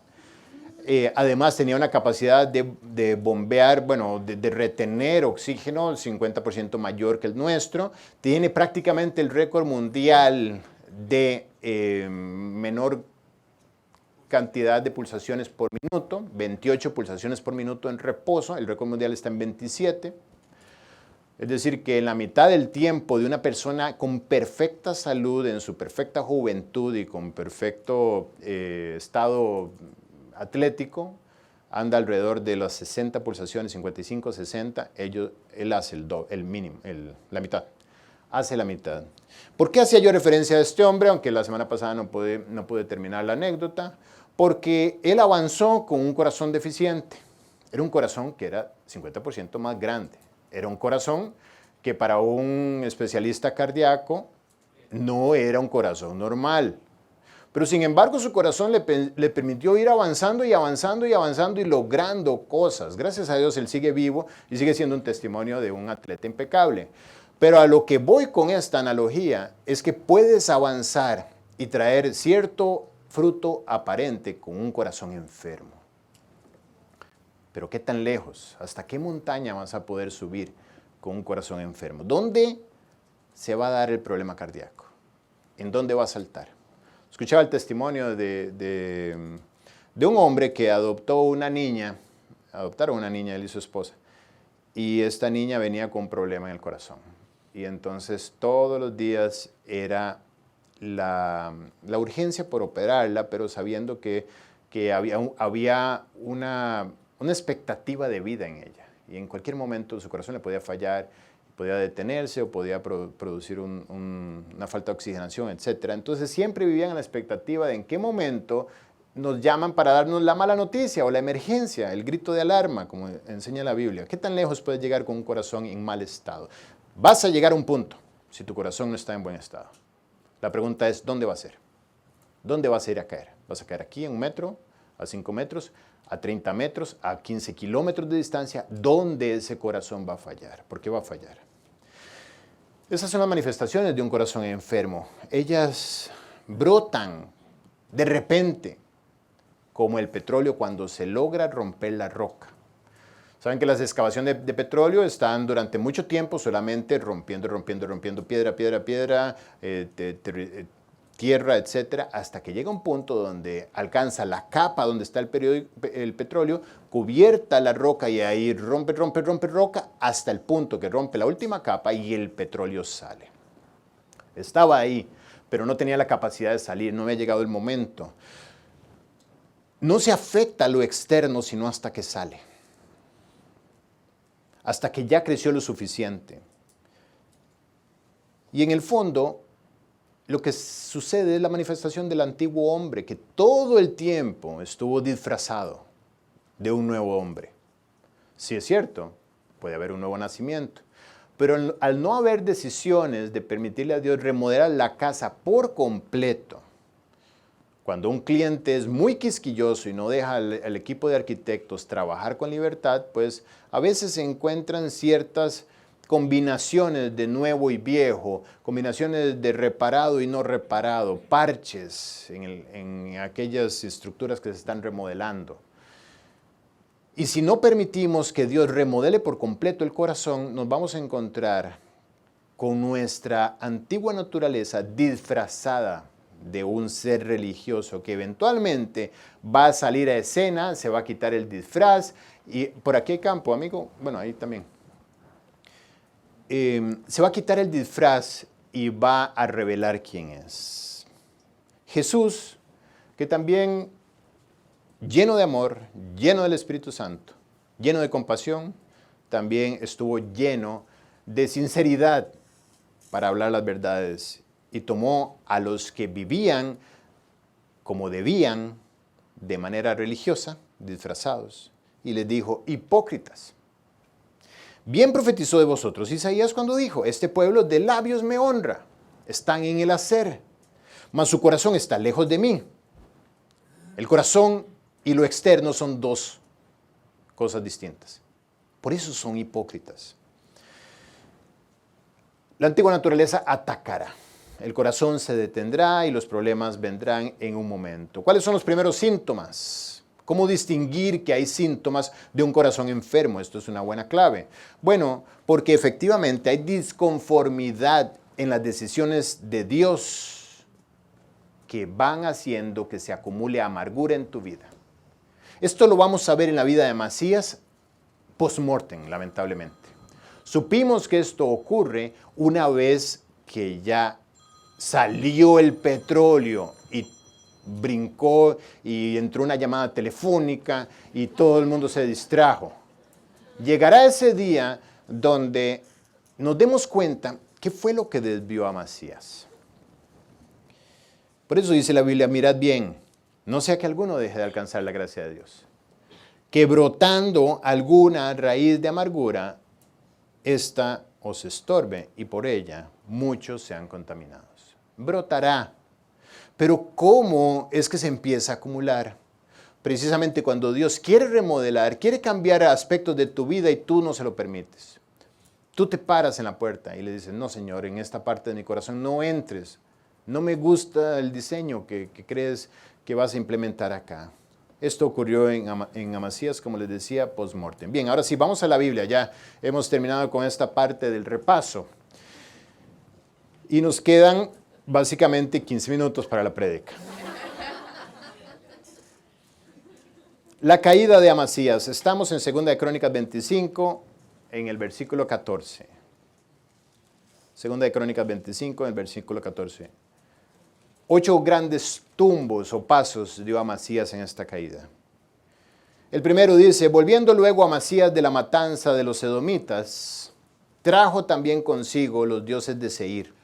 Además tenía una capacidad de bombear, bueno, de retener oxígeno 50% mayor que el nuestro. Tiene prácticamente el récord mundial de menor cantidad de pulsaciones por minuto, 28 pulsaciones por minuto en reposo, el récord mundial está en 27. Es decir, que en la mitad del tiempo de una persona con perfecta salud, en su perfecta juventud y con perfecto estado atlético, anda alrededor de las 60 pulsaciones, 55, 60, él hace el mínimo, la mitad. Hace la mitad. ¿Por qué hacía yo referencia a este hombre? Aunque la semana pasada no pude terminar la anécdota. Porque él avanzó con un corazón deficiente. Era un corazón que era 50% más grande. Era un corazón que para un especialista cardíaco no era un corazón normal. Pero sin embargo su corazón le permitió ir avanzando y avanzando y avanzando y logrando cosas. Gracias a Dios él sigue vivo y sigue siendo un testimonio de un atleta impecable. Pero a lo que voy con esta analogía es que puedes avanzar y traer cierto fruto aparente con un corazón enfermo. Pero ¿qué tan lejos? ¿Hasta qué montaña vas a poder subir con un corazón enfermo? ¿Dónde se va a dar el problema cardíaco? ¿En dónde va a saltar? Escuchaba el testimonio de un hombre que adoptaron una niña, él y su esposa, y esta niña venía con un problema en el corazón. Y entonces todos los días era la urgencia por operarla, pero sabiendo que había una expectativa de vida en ella. Y en cualquier momento su corazón le podía fallar, podía detenerse o podía producir una falta de oxigenación, etc. Entonces siempre vivían en la expectativa de en qué momento nos llaman para darnos la mala noticia o la emergencia, el grito de alarma, como enseña la Biblia. ¿Qué tan lejos puedes llegar con un corazón en mal estado? Vas a llegar a un punto si tu corazón no está en buen estado. La pregunta es, ¿dónde va a ser? ¿Dónde vas a ir a caer? ¿Vas a caer aquí en 1 metro, a 5 metros, a 30 metros, a 15 kilómetros de distancia? ¿Dónde ese corazón va a fallar? ¿Por qué va a fallar? Esas son las manifestaciones de un corazón enfermo. Ellas brotan de repente, como el petróleo cuando se logra romper la roca. Saben que las excavaciones de petróleo están durante mucho tiempo solamente rompiendo piedra, tierra, etcétera, hasta que llega un punto donde alcanza la capa donde está el petróleo, cubierta la roca y ahí rompe roca hasta el punto que rompe la última capa y el petróleo sale. Estaba ahí, pero no tenía la capacidad de salir, no había llegado el momento. No se afecta lo externo sino hasta que sale. Hasta que ya creció lo suficiente. Y en el fondo, lo que sucede es la manifestación del antiguo hombre, que todo el tiempo estuvo disfrazado de un nuevo hombre. Sí es cierto, puede haber un nuevo nacimiento, pero al no haber decisiones de permitirle a Dios remodelar la casa por completo, cuando un cliente es muy quisquilloso y no deja al equipo de arquitectos trabajar con libertad, pues a veces se encuentran ciertas combinaciones de nuevo y viejo, combinaciones de reparado y no reparado, parches en aquellas estructuras que se están remodelando. Y si no permitimos que Dios remodele por completo el corazón, nos vamos a encontrar con nuestra antigua naturaleza disfrazada de un ser religioso que eventualmente va a salir a escena, se va a quitar el disfraz. Y por aquí hay campo, amigo, bueno, ahí también. Se va a quitar el disfraz y va a revelar quién es. Jesús, que también lleno de amor, lleno del Espíritu Santo, lleno de compasión, también estuvo lleno de sinceridad para hablar las verdades y tomó a los que vivían como debían, de manera religiosa, disfrazados, y les dijo: hipócritas. Bien profetizó de vosotros Isaías cuando dijo: este pueblo de labios me honra, están en el hacer, mas su corazón está lejos de mí. El corazón y lo externo son dos cosas distintas. Por eso son hipócritas. La antigua naturaleza atacará. El corazón se detendrá y los problemas vendrán en un momento. ¿Cuáles son los primeros síntomas? ¿Cómo distinguir que hay síntomas de un corazón enfermo? Esto es una buena clave. Bueno, porque efectivamente hay disconformidad en las decisiones de Dios que van haciendo que se acumule amargura en tu vida. Esto lo vamos a ver en la vida de Amasías post-mortem, lamentablemente. Supimos que esto ocurre una vez que ya salió el petróleo y brincó y entró una llamada telefónica y todo el mundo se distrajo. Llegará ese día donde nos demos cuenta qué fue lo que desvió a Amasías. Por eso dice la Biblia: mirad bien, no sea que alguno deje de alcanzar la gracia de Dios, que brotando alguna raíz de amargura, esta os estorbe y por ella muchos sean contaminados. Brotará. Pero ¿cómo es que se empieza a acumular? Precisamente cuando Dios quiere remodelar, quiere cambiar aspectos de tu vida y tú no se lo permites. Tú te paras en la puerta y le dices: no, Señor, en esta parte de mi corazón no entres. No me gusta el diseño que crees que vas a implementar acá. Esto ocurrió en Amasías, como les decía, post-mortem. Bien, ahora sí, vamos a la Biblia. Ya hemos terminado con esta parte del repaso. Y nos quedan básicamente 15 minutos para la prédica. La caída de Amasías. Estamos en 2 de Crónicas 25, en el versículo 14. 2 de Crónicas 25, en el versículo 14. 8 grandes tumbos o pasos dio Amasías en esta caída. El primero dice: volviendo luego Amasías de la matanza de los edomitas, trajo también consigo los dioses de Seir,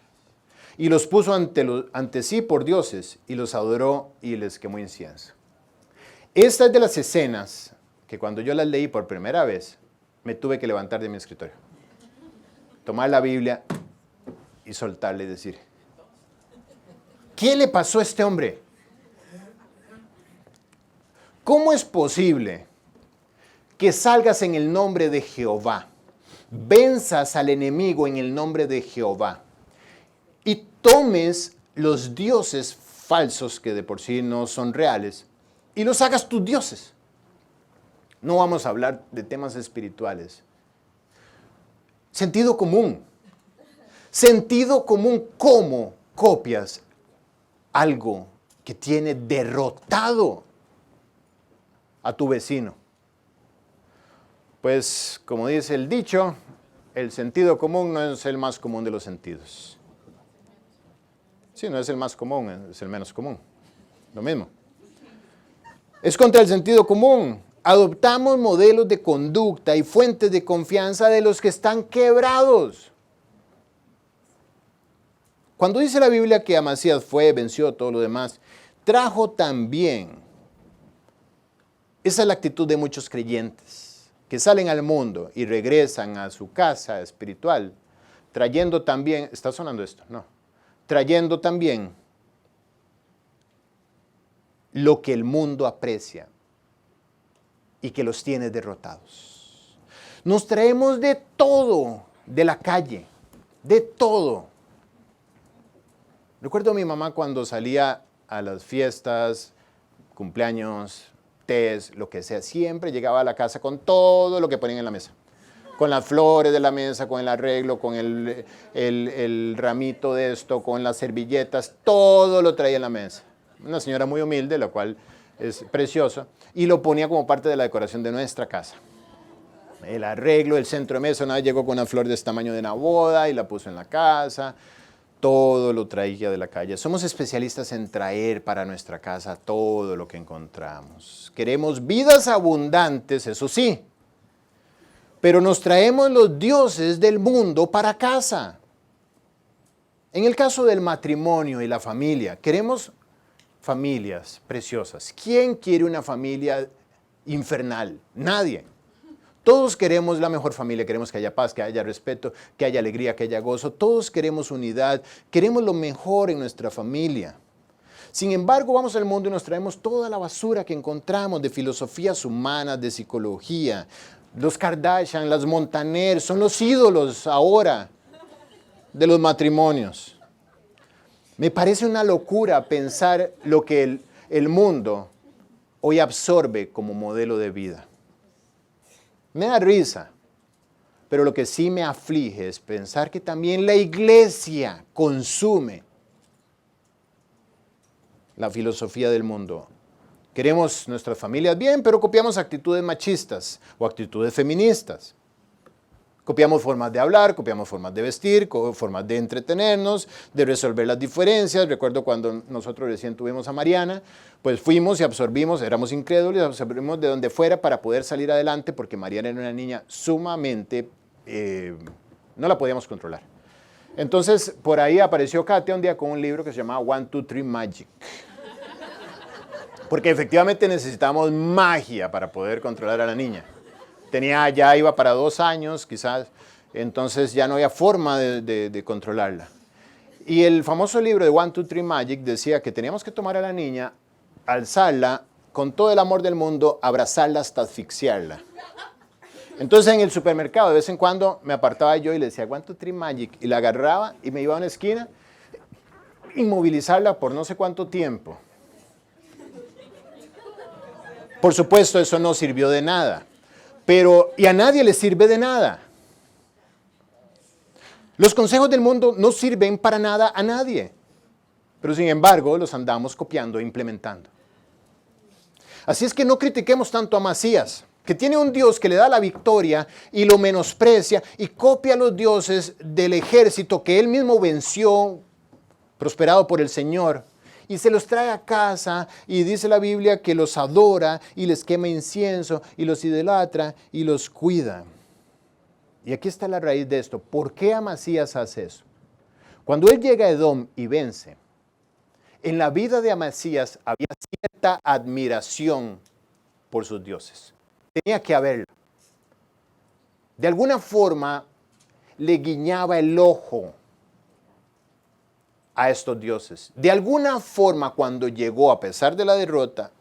y los puso ante sí por dioses, y los adoró y les quemó incienso. Esta es de las escenas que cuando yo las leí por primera vez, me tuve que levantar de mi escritorio, tomar la Biblia y soltarle y decir: ¿qué le pasó a este hombre? ¿Cómo es posible que salgas en el nombre de Jehová, venzas al enemigo en el nombre de Jehová y tomes los dioses falsos que de por sí no son reales y los hagas tus dioses? No vamos a hablar de temas espirituales. Sentido común. Sentido común. ¿Cómo copias algo que tiene derrotado a tu vecino? Pues, como dice el dicho, el sentido común no es el más común de los sentidos. Sí, no es el más común, es el menos común. Lo mismo. Es contra el sentido común. Adoptamos modelos de conducta y fuentes de confianza de los que están quebrados. Cuando dice la Biblia que Amasías fue, venció todo lo demás, trajo también. Esa es la actitud de muchos creyentes que salen al mundo y regresan a su casa espiritual, trayendo también, ¿está sonando esto? No. Trayendo también lo que el mundo aprecia y que los tiene derrotados. Nos traemos de todo de la calle, de todo. Recuerdo a mi mamá cuando salía a las fiestas, cumpleaños, tés, lo que sea, siempre llegaba a la casa con todo lo que ponían en la mesa. Con las flores de la mesa, con el arreglo, con el ramito de esto, con las servilletas, todo lo traía en la mesa. Una señora muy humilde, la cual es preciosa, y lo ponía como parte de la decoración de nuestra casa. El arreglo, el centro de mesa, una vez llegó con una flor de este tamaño de una boda y la puso en la casa. Todo lo traía de la calle. Somos especialistas en traer para nuestra casa todo lo que encontramos. Queremos vidas abundantes, eso sí, pero nos traemos los dioses del mundo para casa. En el caso del matrimonio y la familia, queremos familias preciosas. ¿Quién quiere una familia infernal? Nadie. Todos queremos la mejor familia, queremos que haya paz, que haya respeto, que haya alegría, que haya gozo. Todos queremos unidad, queremos lo mejor en nuestra familia. Sin embargo, vamos al mundo y nos traemos toda la basura que encontramos de filosofías humanas, de psicología. Los Kardashian, las Montaner, son los ídolos ahora de los matrimonios. Me parece una locura pensar lo que el mundo hoy absorbe como modelo de vida. Me da risa, pero lo que sí me aflige es pensar que también la iglesia consume la filosofía del mundo. Queremos nuestras familias bien, pero copiamos actitudes machistas o actitudes feministas. Copiamos formas de hablar, copiamos formas de vestir, formas de entretenernos, de resolver las diferencias. Recuerdo cuando nosotros recién tuvimos a Mariana, pues fuimos y absorbimos, éramos incrédulos, absorbimos de donde fuera para poder salir adelante, porque Mariana era una niña sumamente, no la podíamos controlar. Entonces, por ahí apareció Katia un día con un libro que se llamaba 1, 2, 3 Magic. Porque efectivamente necesitamos magia para poder controlar a la niña. Ya iba para 2 años quizás, entonces ya no había forma de controlarla. Y el famoso libro de 1, 2, 3 Magic decía que teníamos que tomar a la niña, alzarla, con todo el amor del mundo, abrazarla hasta asfixiarla. Entonces en el supermercado de vez en cuando me apartaba yo y le decía 1, 2, 3 Magic, y la agarraba y me iba a una esquina, inmovilizarla por no sé cuánto tiempo. Por supuesto, eso no sirvió de nada. Y a nadie le sirve de nada. Los consejos del mundo no sirven para nada a nadie. Pero sin embargo, los andamos copiando e implementando. Así es que no critiquemos tanto a Macías, que tiene un Dios que le da la victoria y lo menosprecia y copia a los dioses del ejército que él mismo venció, prosperado por el Señor. Y se los trae a casa y dice la Biblia que los adora y les quema incienso y los idolatra y los cuida. Y aquí está la raíz de esto. ¿Por qué Amasías hace eso? Cuando él llega a Edom y vence, en la vida de Amasías había cierta admiración por sus dioses. Tenía que haberla. De alguna forma le guiñaba el ojo a estos dioses. De alguna forma, cuando llegó, a pesar de la derrota,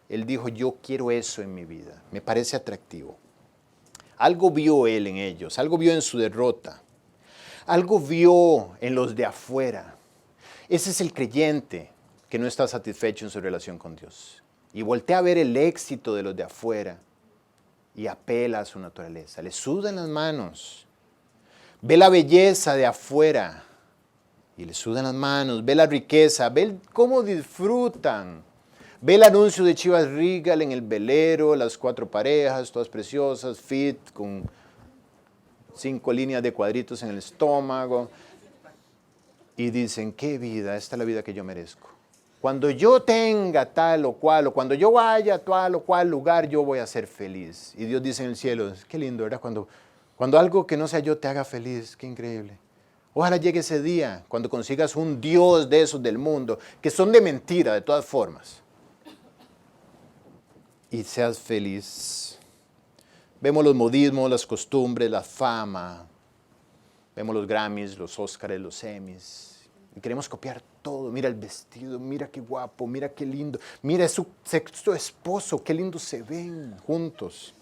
él dijo, yo quiero eso en mi vida, me parece atractivo. Algo vio él en ellos, algo vio en su derrota, algo vio en los de afuera. Ese es el creyente que no está satisfecho en su relación con Dios. Y voltea a ver el éxito de los de afuera y apela a su naturaleza, le sudan las manos, ve la belleza de afuera, y le sudan las manos, ve la riqueza, ve cómo disfrutan. Ve el anuncio de Chivas Regal en el velero, las 4 parejas, todas preciosas, fit, con 5 líneas de cuadritos en el estómago. Y dicen, qué vida, esta es la vida que yo merezco. Cuando yo tenga tal o cual, o cuando yo vaya a tal o cual lugar, yo voy a ser feliz. Y Dios dice en el cielo, qué lindo, ¿verdad? Cuando algo que no sea yo te haga feliz, qué increíble. Ojalá llegue ese día cuando consigas un Dios de esos del mundo, que son de mentira de todas formas. Y seas feliz. Vemos los modismos, las costumbres, la fama. Vemos los Grammys, los Óscares, los Emmys. Y queremos copiar todo. Mira el vestido, mira qué guapo, mira qué lindo. Mira es su sexto esposo, qué lindo se ven juntos.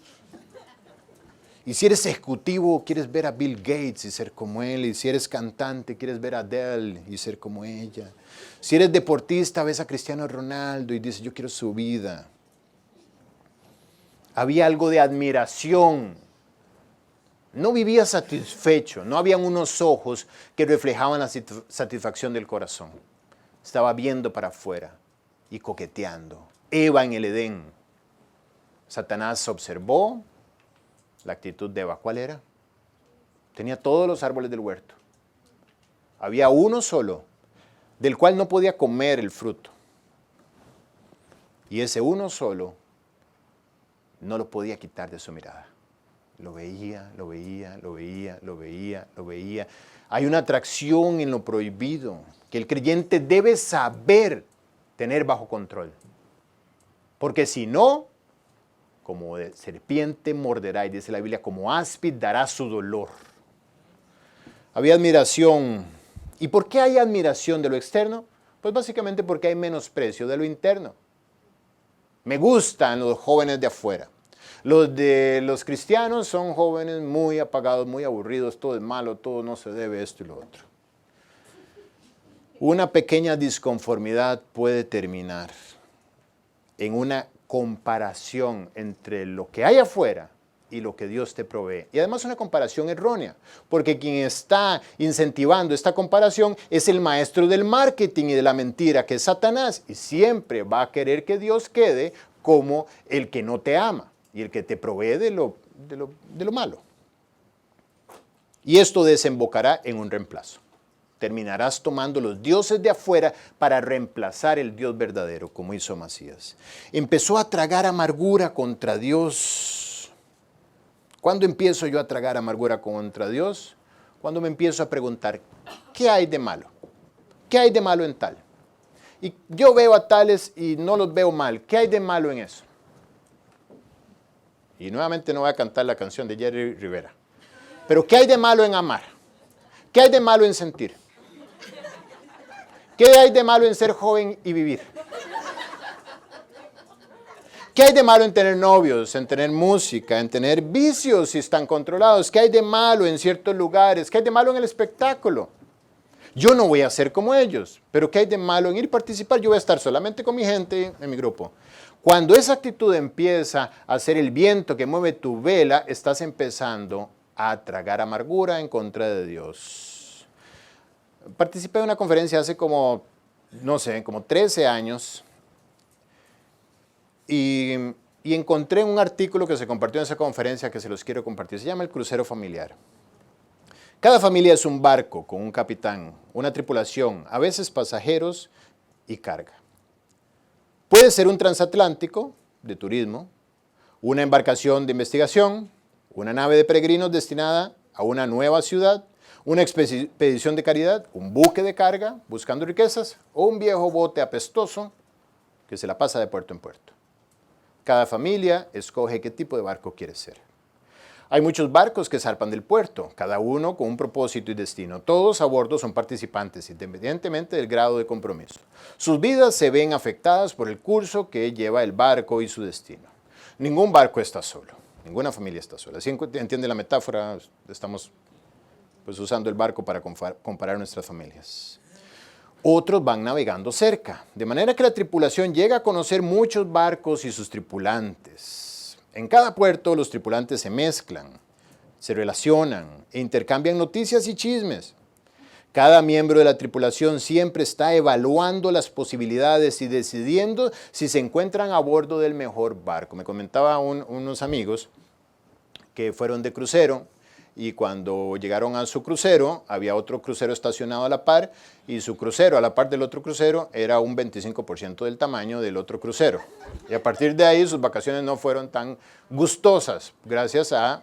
Y si eres ejecutivo, quieres ver a Bill Gates y ser como él. Y si eres cantante, quieres ver a Adele y ser como ella. Si eres deportista, ves a Cristiano Ronaldo y dices, yo quiero su vida. Había algo de admiración. No vivía satisfecho. No habían unos ojos que reflejaban la satisfacción del corazón. Estaba viendo para afuera y coqueteando. Eva en el Edén. Satanás observó la actitud de Eva. ¿Cuál era? Tenía todos los árboles del huerto. Había uno solo, del cual no podía comer el fruto. Y ese uno solo no lo podía quitar de su mirada. Lo veía, lo veía, lo veía, lo veía, lo veía. Hay una atracción en lo prohibido que el creyente debe saber tener bajo control. Porque si no, como de serpiente morderá, y dice la Biblia, como áspid dará su dolor. Había admiración. ¿Y por qué hay admiración de lo externo? Pues básicamente porque hay menosprecio de lo interno. Me gustan los jóvenes de afuera. Los de los cristianos son jóvenes muy apagados, muy aburridos, todo es malo, todo no se debe, esto y lo otro. Una pequeña disconformidad puede terminar en una comparación entre lo que hay afuera y lo que Dios te provee. Y además una comparación errónea, porque quien está incentivando esta comparación es el maestro del marketing y de la mentira, que es Satanás, y siempre va a querer que Dios quede como el que no te ama y el que te provee de lo malo. Y esto desembocará en un reemplazo. Terminarás tomando los dioses de afuera para reemplazar el Dios verdadero, como hizo Amasías. Empezó a tragar amargura contra Dios. ¿Cuándo empiezo yo a tragar amargura contra Dios? Cuando me empiezo a preguntar, ¿qué hay de malo? ¿Qué hay de malo en tal? Y yo veo a tales y no los veo mal. ¿Qué hay de malo en eso? Y nuevamente no voy a cantar la canción de Jerry Rivera. Pero ¿qué hay de malo en amar? ¿Qué hay de malo en sentir? ¿Qué hay de malo en ser joven y vivir? ¿Qué hay de malo en tener novios, en tener música, en tener vicios si están controlados? ¿Qué hay de malo en ciertos lugares? ¿Qué hay de malo en el espectáculo? Yo no voy a ser como ellos, pero ¿qué hay de malo en ir a participar? Yo voy a estar solamente con mi gente en mi grupo. Cuando esa actitud empieza a ser el viento que mueve tu vela, estás empezando a tragar amargura en contra de Dios. Participé en una conferencia hace como 13 años y encontré un artículo que se compartió en esa conferencia que se los quiero compartir. Se llama El Crucero Familiar. Cada familia es un barco con un capitán, una tripulación, a veces pasajeros y carga. Puede ser un transatlántico de turismo, una embarcación de investigación, una nave de peregrinos destinada a una nueva ciudad, una expedición de caridad, un buque de carga buscando riquezas o un viejo bote apestoso que se la pasa de puerto en puerto. Cada familia escoge qué tipo de barco quiere ser. Hay muchos barcos que zarpan del puerto, cada uno con un propósito y destino. Todos a bordo son participantes, independientemente del grado de compromiso. Sus vidas se ven afectadas por el curso que lleva el barco y su destino. Ningún barco está solo, ninguna familia está sola. ¿Sí entiende la metáfora? Estamos usando el barco para comparar nuestras familias. Otros van navegando cerca, de manera que la tripulación llega a conocer muchos barcos y sus tripulantes. En cada puerto los tripulantes se mezclan, se relacionan e intercambian noticias y chismes. Cada miembro de la tripulación siempre está evaluando las posibilidades y decidiendo si se encuentran a bordo del mejor barco. Me comentaba unos amigos que fueron de crucero y cuando llegaron a su crucero había otro crucero estacionado a la par y su crucero a la par del otro crucero era un 25% del tamaño del otro crucero. Y a partir de ahí sus vacaciones no fueron tan gustosas gracias a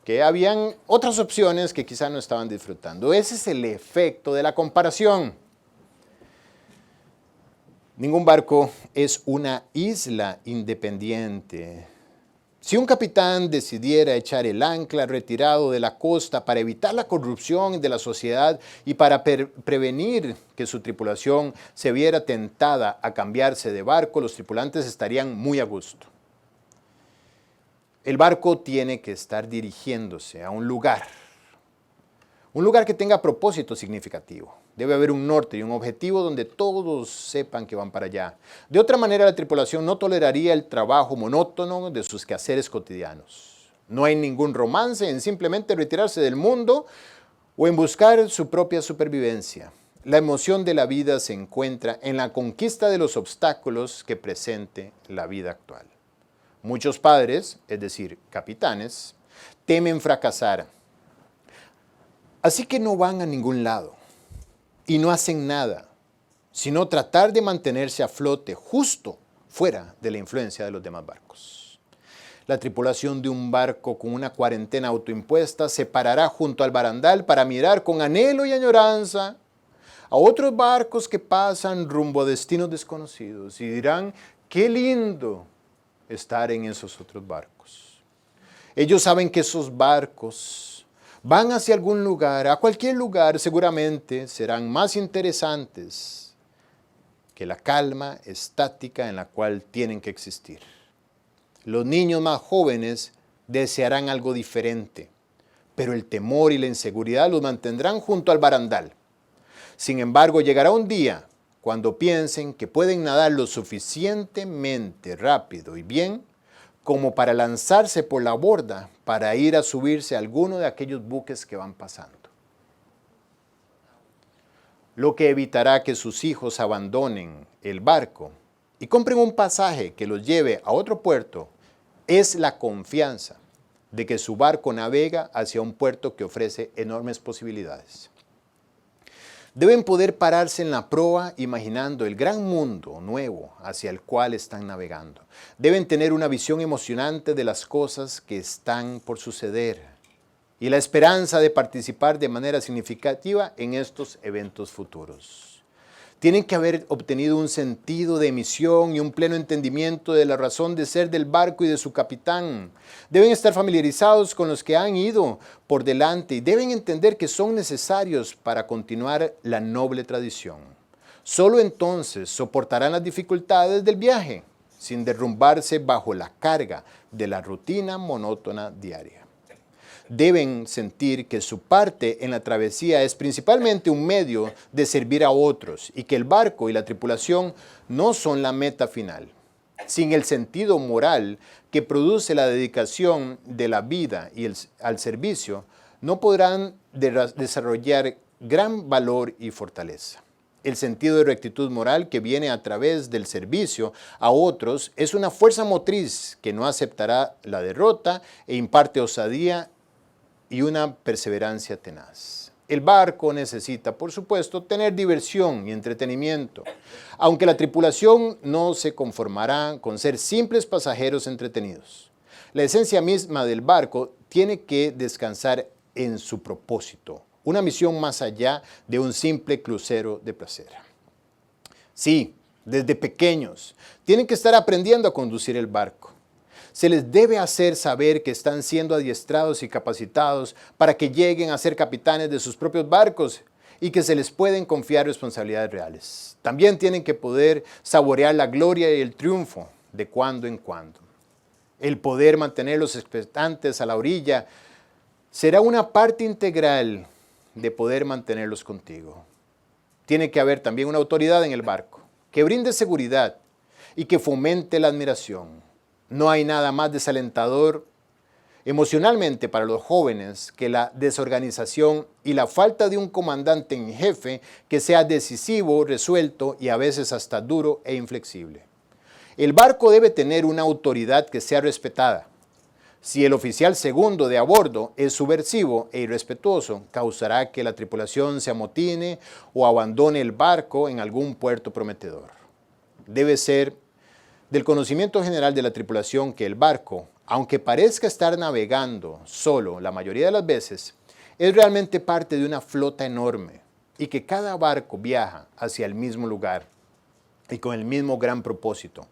que habían otras opciones que quizá no estaban disfrutando. Ese es el efecto de la comparación. Ningún barco es una isla independiente. Si un capitán decidiera echar el ancla retirado de la costa para evitar la corrupción de la sociedad y para prevenir que su tripulación se viera tentada a cambiarse de barco, los tripulantes estarían muy a gusto. El barco tiene que estar dirigiéndose a un lugar que tenga propósito significativo. Debe haber un norte y un objetivo donde todos sepan que van para allá. De otra manera, la tripulación no toleraría el trabajo monótono de sus quehaceres cotidianos. No hay ningún romance en simplemente retirarse del mundo o en buscar su propia supervivencia. La emoción de la vida se encuentra en la conquista de los obstáculos que presente la vida actual. Muchos padres, es decir, capitanes, temen fracasar. Así que no van a ningún lado y no hacen nada, sino tratar de mantenerse a flote justo fuera de la influencia de los demás barcos. La tripulación de un barco con una cuarentena autoimpuesta se parará junto al barandal para mirar con anhelo y añoranza a otros barcos que pasan rumbo a destinos desconocidos y dirán, qué lindo estar en esos otros barcos. Ellos saben que esos barcos van hacia algún lugar, a cualquier lugar seguramente serán más interesantes que la calma estática en la cual tienen que existir. Los niños más jóvenes desearán algo diferente, pero el temor y la inseguridad los mantendrán junto al barandal. Sin embargo, llegará un día cuando piensen que pueden nadar lo suficientemente rápido y bien como para lanzarse por la borda para ir a subirse a alguno de aquellos buques que van pasando. Lo que evitará que sus hijos abandonen el barco y compren un pasaje que los lleve a otro puerto es la confianza de que su barco navega hacia un puerto que ofrece enormes posibilidades. Deben poder pararse en la proa imaginando el gran mundo nuevo hacia el cual están navegando. Deben tener una visión emocionante de las cosas que están por suceder y la esperanza de participar de manera significativa en estos eventos futuros. Tienen que haber obtenido un sentido de misión y un pleno entendimiento de la razón de ser del barco y de su capitán. Deben estar familiarizados con los que han ido por delante y deben entender que son necesarios para continuar la noble tradición. Solo entonces soportarán las dificultades del viaje, sin derrumbarse bajo la carga de la rutina monótona diaria. Deben sentir que su parte en la travesía es principalmente un medio de servir a otros y que el barco y la tripulación no son la meta final. Sin el sentido moral que produce la dedicación de la vida y al servicio, no podrán desarrollar gran valor y fortaleza. El sentido de rectitud moral que viene a través del servicio a otros es una fuerza motriz que no aceptará la derrota e imparte osadía y una perseverancia tenaz. El barco necesita, por supuesto, tener diversión y entretenimiento, aunque la tripulación no se conformará con ser simples pasajeros entretenidos. La esencia misma del barco tiene que descansar en su propósito, una misión más allá de un simple crucero de placer. Sí, desde pequeños, tienen que estar aprendiendo a conducir el barco. Se les debe hacer saber que están siendo adiestrados y capacitados para que lleguen a ser capitanes de sus propios barcos y que se les pueden confiar responsabilidades reales. También tienen que poder saborear la gloria y el triunfo de cuando en cuando. El poder mantenerlos expectantes a la orilla será una parte integral de poder mantenerlos contigo. Tiene que haber también una autoridad en el barco que brinde seguridad y que fomente la admiración. No hay nada más desalentador emocionalmente para los jóvenes que la desorganización y la falta de un comandante en jefe que sea decisivo, resuelto y a veces hasta duro e inflexible. El barco debe tener una autoridad que sea respetada. Si el oficial segundo de a bordo es subversivo e irrespetuoso, causará que la tripulación se amotine o abandone el barco en algún puerto prometedor. Debe ser del conocimiento general de la tripulación que el barco, aunque parezca estar navegando solo la mayoría de las veces, es realmente parte de una flota enorme y que cada barco viaja hacia el mismo lugar y con el mismo gran propósito.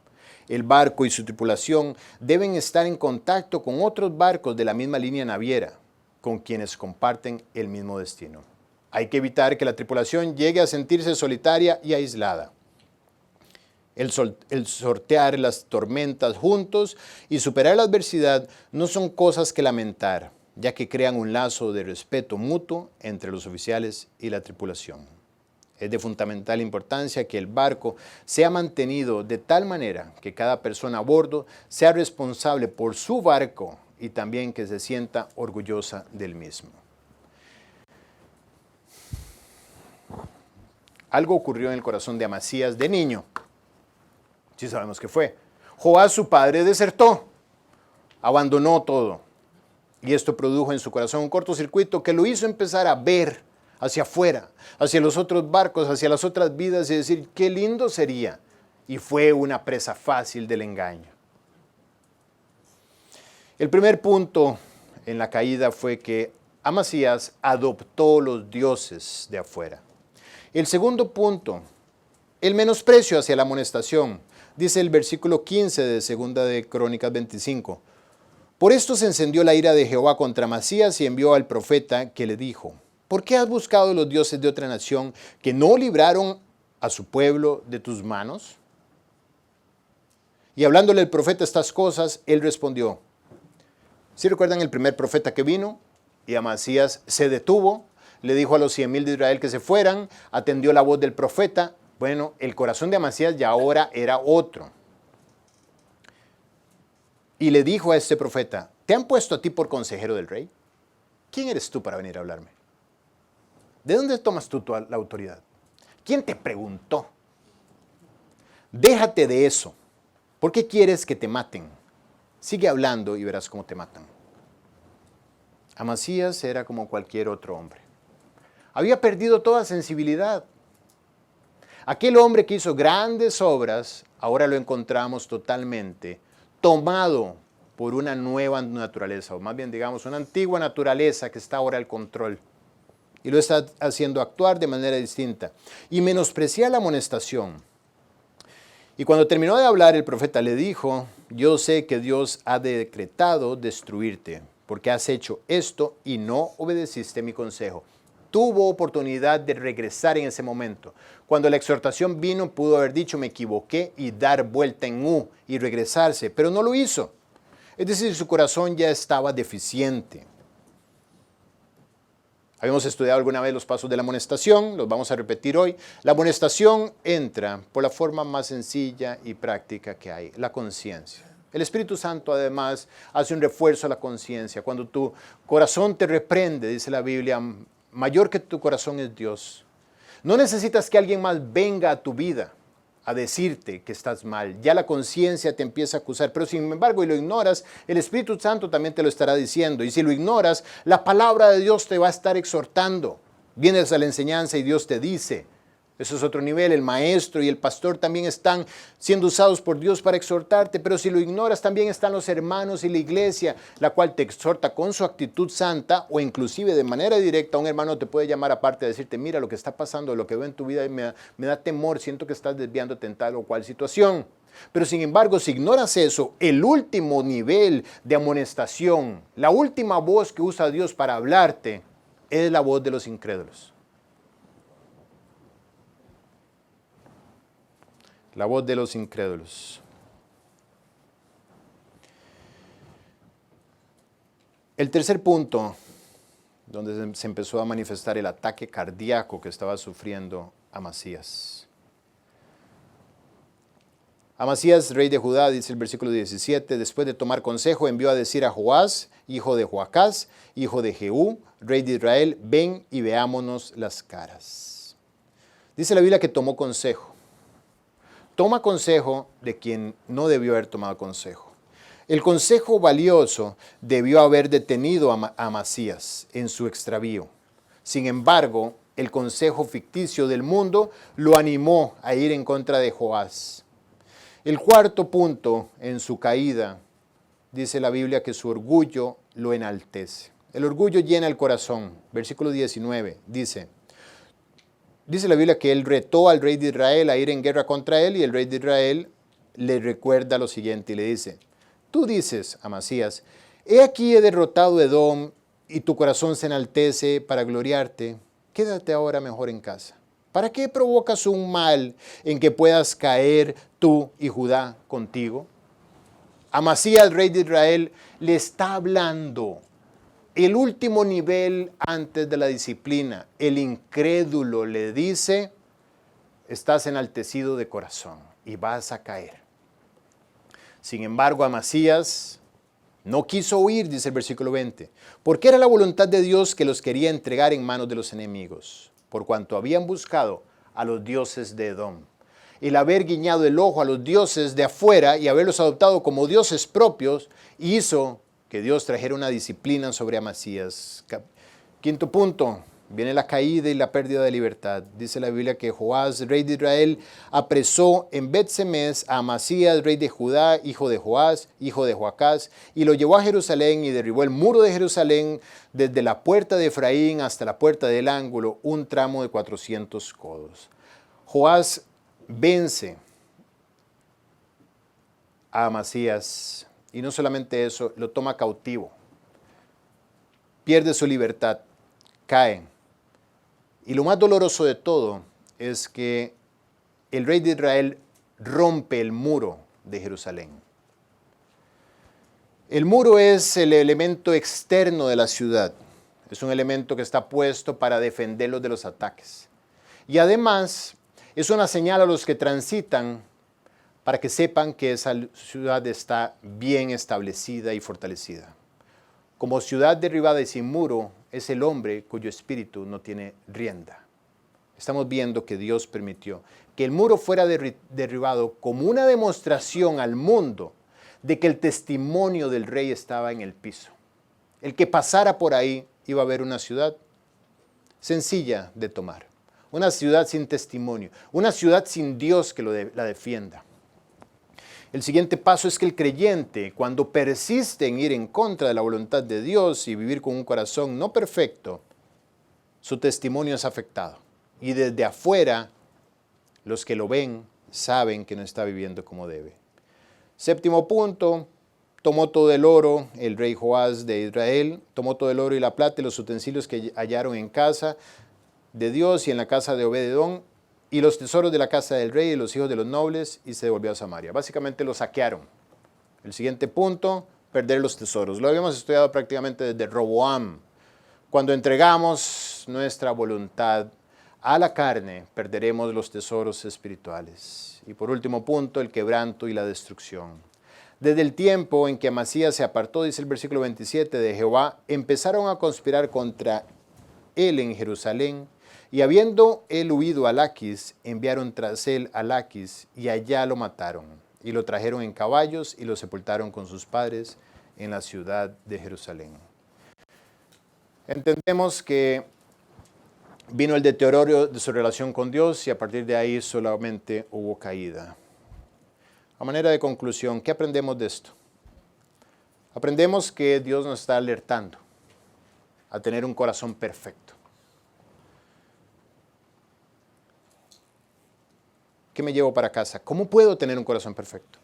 El barco y su tripulación deben estar en contacto con otros barcos de la misma línea naviera, con quienes comparten el mismo destino. Hay que evitar que la tripulación llegue a sentirse solitaria y aislada. El sortear las tormentas juntos y superar la adversidad no son cosas que lamentar, ya que crean un lazo de respeto mutuo entre los oficiales y la tripulación. Es de fundamental importancia que el barco sea mantenido de tal manera que cada persona a bordo sea responsable por su barco y también que se sienta orgullosa del mismo. Algo ocurrió en el corazón de Amasías de niño. Sí sabemos qué fue. Joás, su padre, desertó, abandonó todo. Y esto produjo en su corazón un cortocircuito que lo hizo empezar a ver hacia afuera, hacia los otros barcos, hacia las otras vidas y decir, qué lindo sería. Y fue una presa fácil del engaño. El primer punto en la caída fue que Amasías adoptó los dioses de afuera. El segundo punto, el menosprecio hacia la amonestación. Dice el versículo 15 de 2 de Crónicas 25. Por esto se encendió la ira de Jehová contra Amasías y envió al profeta que le dijo: ¿por qué has buscado los dioses de otra nación que no libraron a su pueblo de tus manos? Y hablándole el profeta estas cosas, él respondió. ¿Sí recuerdan el primer profeta que vino? Y Amasías se detuvo, le dijo a los 100,000 de Israel que se fueran, atendió la voz del profeta. Bueno, el corazón de Amasías ya ahora era otro. Y le dijo a este profeta: ¿te han puesto a ti por consejero del rey? ¿Quién eres tú para venir a hablarme? ¿De dónde tomas tú la autoridad? ¿Quién te preguntó? Déjate de eso. ¿Por qué quieres que te maten? Sigue hablando y verás cómo te matan. Amasías era como cualquier otro hombre. Había perdido toda sensibilidad. Aquel hombre que hizo grandes obras, ahora lo encontramos totalmente tomado por una nueva naturaleza, o más bien digamos una antigua naturaleza que está ahora al control. Y lo está haciendo actuar de manera distinta. Y menospreciar la amonestación. Y cuando terminó de hablar, el profeta le dijo: yo sé que Dios ha decretado destruirte, porque has hecho esto y no obedeciste mi consejo. Tuvo oportunidad de regresar en ese momento. Cuando la exhortación vino, pudo haber dicho: me equivoqué, y dar vuelta en U y regresarse, pero no lo hizo. Es decir, su corazón ya estaba deficiente. Habíamos estudiado alguna vez los pasos de la amonestación, los vamos a repetir hoy. La amonestación entra por la forma más sencilla y práctica que hay, la conciencia. El Espíritu Santo además hace un refuerzo a la conciencia. Cuando tu corazón te reprende, dice la Biblia, mayor que tu corazón es Dios. No necesitas que alguien más venga a tu vida a decirte que estás mal. Ya la conciencia te empieza a acusar, pero sin embargo, y lo ignoras, el Espíritu Santo también te lo estará diciendo. Y si lo ignoras, la palabra de Dios te va a estar exhortando. Vienes a la enseñanza y Dios te dice. Eso es otro nivel. El maestro y el pastor también están siendo usados por Dios para exhortarte, pero si lo ignoras, también están los hermanos y la iglesia, la cual te exhorta con su actitud santa, o inclusive de manera directa. Un hermano te puede llamar aparte a decirte: mira lo que está pasando, lo que veo en tu vida, y me da temor, siento que estás desviándote en tal o cual situación. Pero sin embargo, si ignoras eso, el último nivel de amonestación, la última voz que usa Dios para hablarte, es la voz de los incrédulos. La voz de los incrédulos. El tercer punto, donde se empezó a manifestar el ataque cardíaco que estaba sufriendo Amasías. Amasías, rey de Judá, dice el versículo 17, después de tomar consejo, envió a decir a Joás, hijo de Joacás, hijo de Jehú, rey de Israel: ven y veámonos las caras. Dice la Biblia que tomó consejo. Toma consejo de quien no debió haber tomado consejo. El consejo valioso debió haber detenido a Amasías en su extravío. Sin embargo, el consejo ficticio del mundo lo animó a ir en contra de Joás. El cuarto punto en su caída, dice la Biblia que su orgullo lo enaltece. El orgullo llena el corazón. Versículo 19 dice la Biblia que él retó al rey de Israel a ir en guerra contra él, y el rey de Israel le recuerda lo siguiente y le dice: tú dices, Amasías, he aquí he derrotado a Edom y tu corazón se enaltece para gloriarte. Quédate ahora mejor en casa. ¿Para qué provocas un mal en que puedas caer tú y Judá contigo? Amasías, rey de Israel, le está hablando. El último nivel antes de la disciplina, el incrédulo le dice: estás enaltecido de corazón y vas a caer. Sin embargo, Amasías no quiso huir, dice el versículo 20, porque era la voluntad de Dios que los quería entregar en manos de los enemigos, por cuanto habían buscado a los dioses de Edom. El haber guiñado el ojo a los dioses de afuera y haberlos adoptado como dioses propios hizo que Dios trajera una disciplina sobre Amasías. Quinto punto, Viene la caída y la pérdida de libertad. Dice la Biblia que Joás, rey de Israel, apresó en Bet-Semes a Amasías, rey de Judá, hijo de Joás, hijo de Joacás, y lo llevó a Jerusalén y derribó el muro de Jerusalén desde la puerta de Efraín hasta la puerta del ángulo, un tramo de 400 codos. Joás vence a Amasías y no solamente eso, lo toma cautivo. Pierde su libertad, cae. Y lo más doloroso de todo es que el rey de Israel rompe el muro de Jerusalén. El muro es el elemento externo de la ciudad. Es un elemento que está puesto para defenderlos de los ataques. Y además es una señal a los que transitan para que sepan que esa ciudad está bien establecida y fortalecida. Como ciudad derribada y sin muro, es el hombre cuyo espíritu no tiene rienda. Estamos viendo que Dios permitió que el muro fuera derribado como una demostración al mundo de que el testimonio del rey estaba en el piso. El que pasara por ahí iba a ver una ciudad sencilla de tomar, una ciudad sin testimonio, una ciudad sin Dios que la defienda. El siguiente paso es que el creyente, cuando persiste en ir en contra de la voluntad de Dios y vivir con un corazón no perfecto, su testimonio es afectado. Y desde afuera, los que lo ven saben que no está viviendo como debe. Séptimo punto, tomó todo el oro, el rey Joás de Israel, tomó todo el oro y la plata y los utensilios que hallaron en casa de Dios y en la casa de Obed-Edom, y los tesoros de la casa del rey y los hijos de los nobles, y se devolvió a Samaria. Básicamente lo saquearon. El siguiente punto, perder los tesoros. Lo habíamos estudiado prácticamente desde Roboam. Cuando entregamos nuestra voluntad a la carne, perderemos los tesoros espirituales. Y por último punto, el quebranto y la destrucción. Desde el tiempo en que Amasías se apartó, dice el versículo 27 de Jehová, empezaron a conspirar contra él en Jerusalén, y habiendo él huido a Laquis, enviaron tras él a Laquis, y allá lo mataron, y lo trajeron en caballos, y lo sepultaron con sus padres en la ciudad de Jerusalén. Entendemos que vino el deterioro de su relación con Dios, y a partir de ahí solamente hubo caída. A manera de conclusión, ¿qué aprendemos de esto? Aprendemos que Dios nos está alertando a tener un corazón perfecto. ¿Qué me llevo para casa? ¿Cómo puedo tener un corazón perfecto?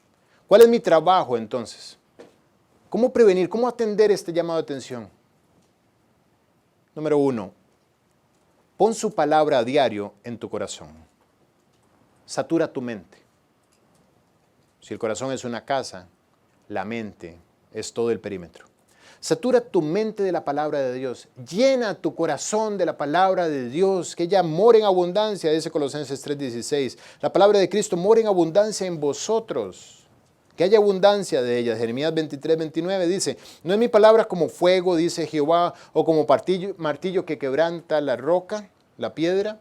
¿Cuál es mi trabajo entonces? ¿Cómo prevenir? ¿Cómo atender este llamado de atención? Número 1, pon su palabra a diario en tu corazón. Satura tu mente. Si el corazón es una casa, la mente es todo el perímetro. Satura tu mente de la palabra de Dios. Llena tu corazón de la palabra de Dios, que ella mora en abundancia, dice Colosenses 3:16. La palabra de Cristo mora en abundancia en vosotros. Que haya abundancia de ella. Jeremías 23:29 dice, no es mi palabra como fuego, dice Jehová, o como martillo que quebranta la roca, la piedra.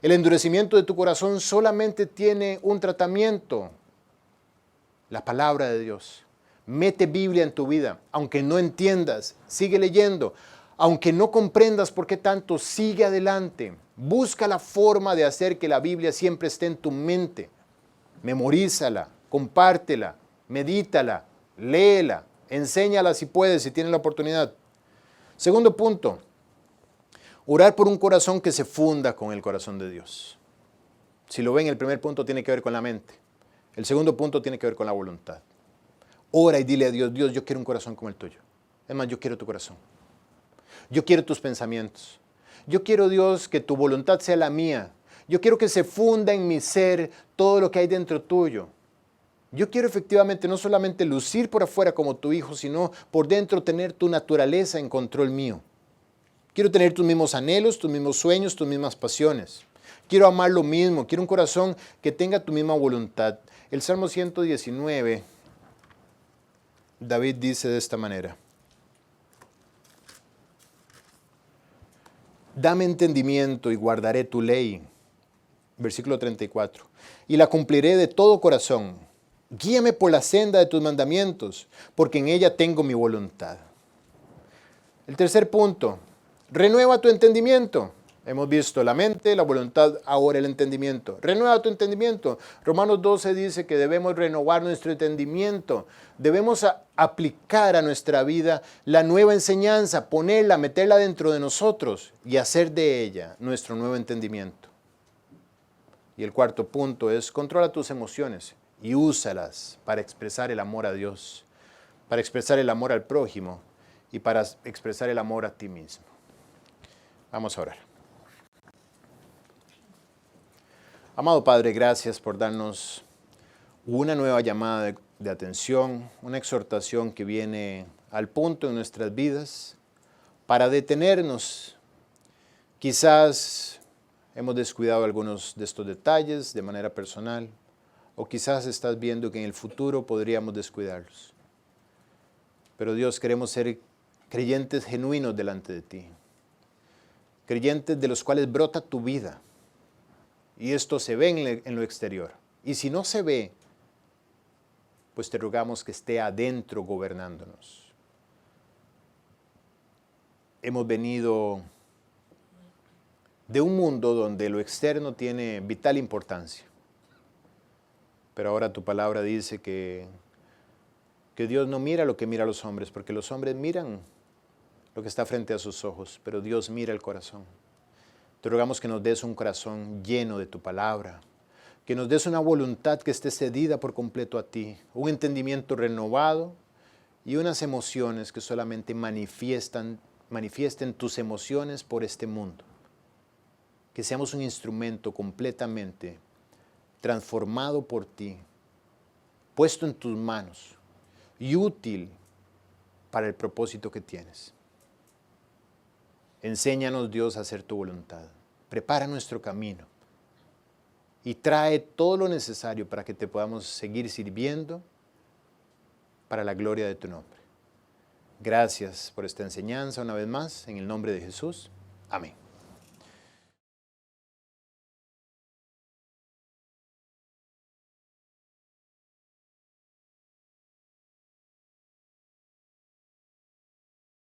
El endurecimiento de tu corazón solamente tiene un tratamiento, la palabra de Dios. Mete Biblia en tu vida, aunque no entiendas, sigue leyendo. Aunque no comprendas por qué tanto, sigue adelante. Busca la forma de hacer que la Biblia siempre esté en tu mente. Memorízala, compártela, medítala, léela, enséñala si puedes, si tienes la oportunidad. Segundo punto, orar por un corazón que se funda con el corazón de Dios. Si lo ven, el primer punto tiene que ver con la mente. El segundo punto tiene que ver con la voluntad. Ora y dile a Dios, Dios, yo quiero un corazón como el tuyo. Es más, yo quiero tu corazón. Yo quiero tus pensamientos. Yo quiero, Dios, que tu voluntad sea la mía. Yo quiero que se funda en mi ser todo lo que hay dentro tuyo. Yo quiero efectivamente no solamente lucir por afuera como tu hijo, sino por dentro tener tu naturaleza en control mío. Quiero tener tus mismos anhelos, tus mismos sueños, tus mismas pasiones. Quiero amar lo mismo. Quiero un corazón que tenga tu misma voluntad. El Salmo 119... David dice de esta manera, dame entendimiento y guardaré tu ley. Versículo 34. Y la cumpliré de todo corazón. Guíame por la senda de tus mandamientos, porque en ella tengo mi voluntad. El tercer punto, Renueva tu entendimiento. Hemos visto la mente, la voluntad, ahora el entendimiento. Renueva tu entendimiento. Romanos 12 dice que debemos renovar nuestro entendimiento. Debemos aplicar a nuestra vida la nueva enseñanza, ponerla, meterla dentro de nosotros y hacer de ella nuestro nuevo entendimiento. Y el cuarto punto es, controla tus emociones y úsalas para expresar el amor a Dios, para expresar el amor al prójimo y para expresar el amor a ti mismo. Vamos a orar. Amado Padre, gracias por darnos una nueva llamada de atención, una exhortación que viene al punto en nuestras vidas para detenernos. Quizás hemos descuidado algunos de estos detalles de manera personal, o quizás estás viendo que en el futuro podríamos descuidarlos. Pero Dios, queremos ser creyentes genuinos delante de ti, creyentes de los cuales brota tu vida. Y esto se ve en lo exterior. Y si no se ve, pues te rogamos que esté adentro gobernándonos. Hemos venido de un mundo donde lo externo tiene vital importancia. Pero ahora tu palabra dice que Dios no mira lo que mira los hombres, porque los hombres miran lo que está frente a sus ojos, pero Dios mira el corazón. Te rogamos que nos des un corazón lleno de tu palabra, que nos des una voluntad que esté cedida por completo a ti, un entendimiento renovado y unas emociones que solamente manifiesten tus emociones por este mundo. Que seamos un instrumento completamente transformado por ti, puesto en tus manos y útil para el propósito que tienes. Enséñanos, Dios, a hacer tu voluntad. Prepara nuestro camino y trae todo lo necesario para que te podamos seguir sirviendo para la gloria de tu nombre. Gracias por esta enseñanza una vez más, en el nombre de Jesús. Amén.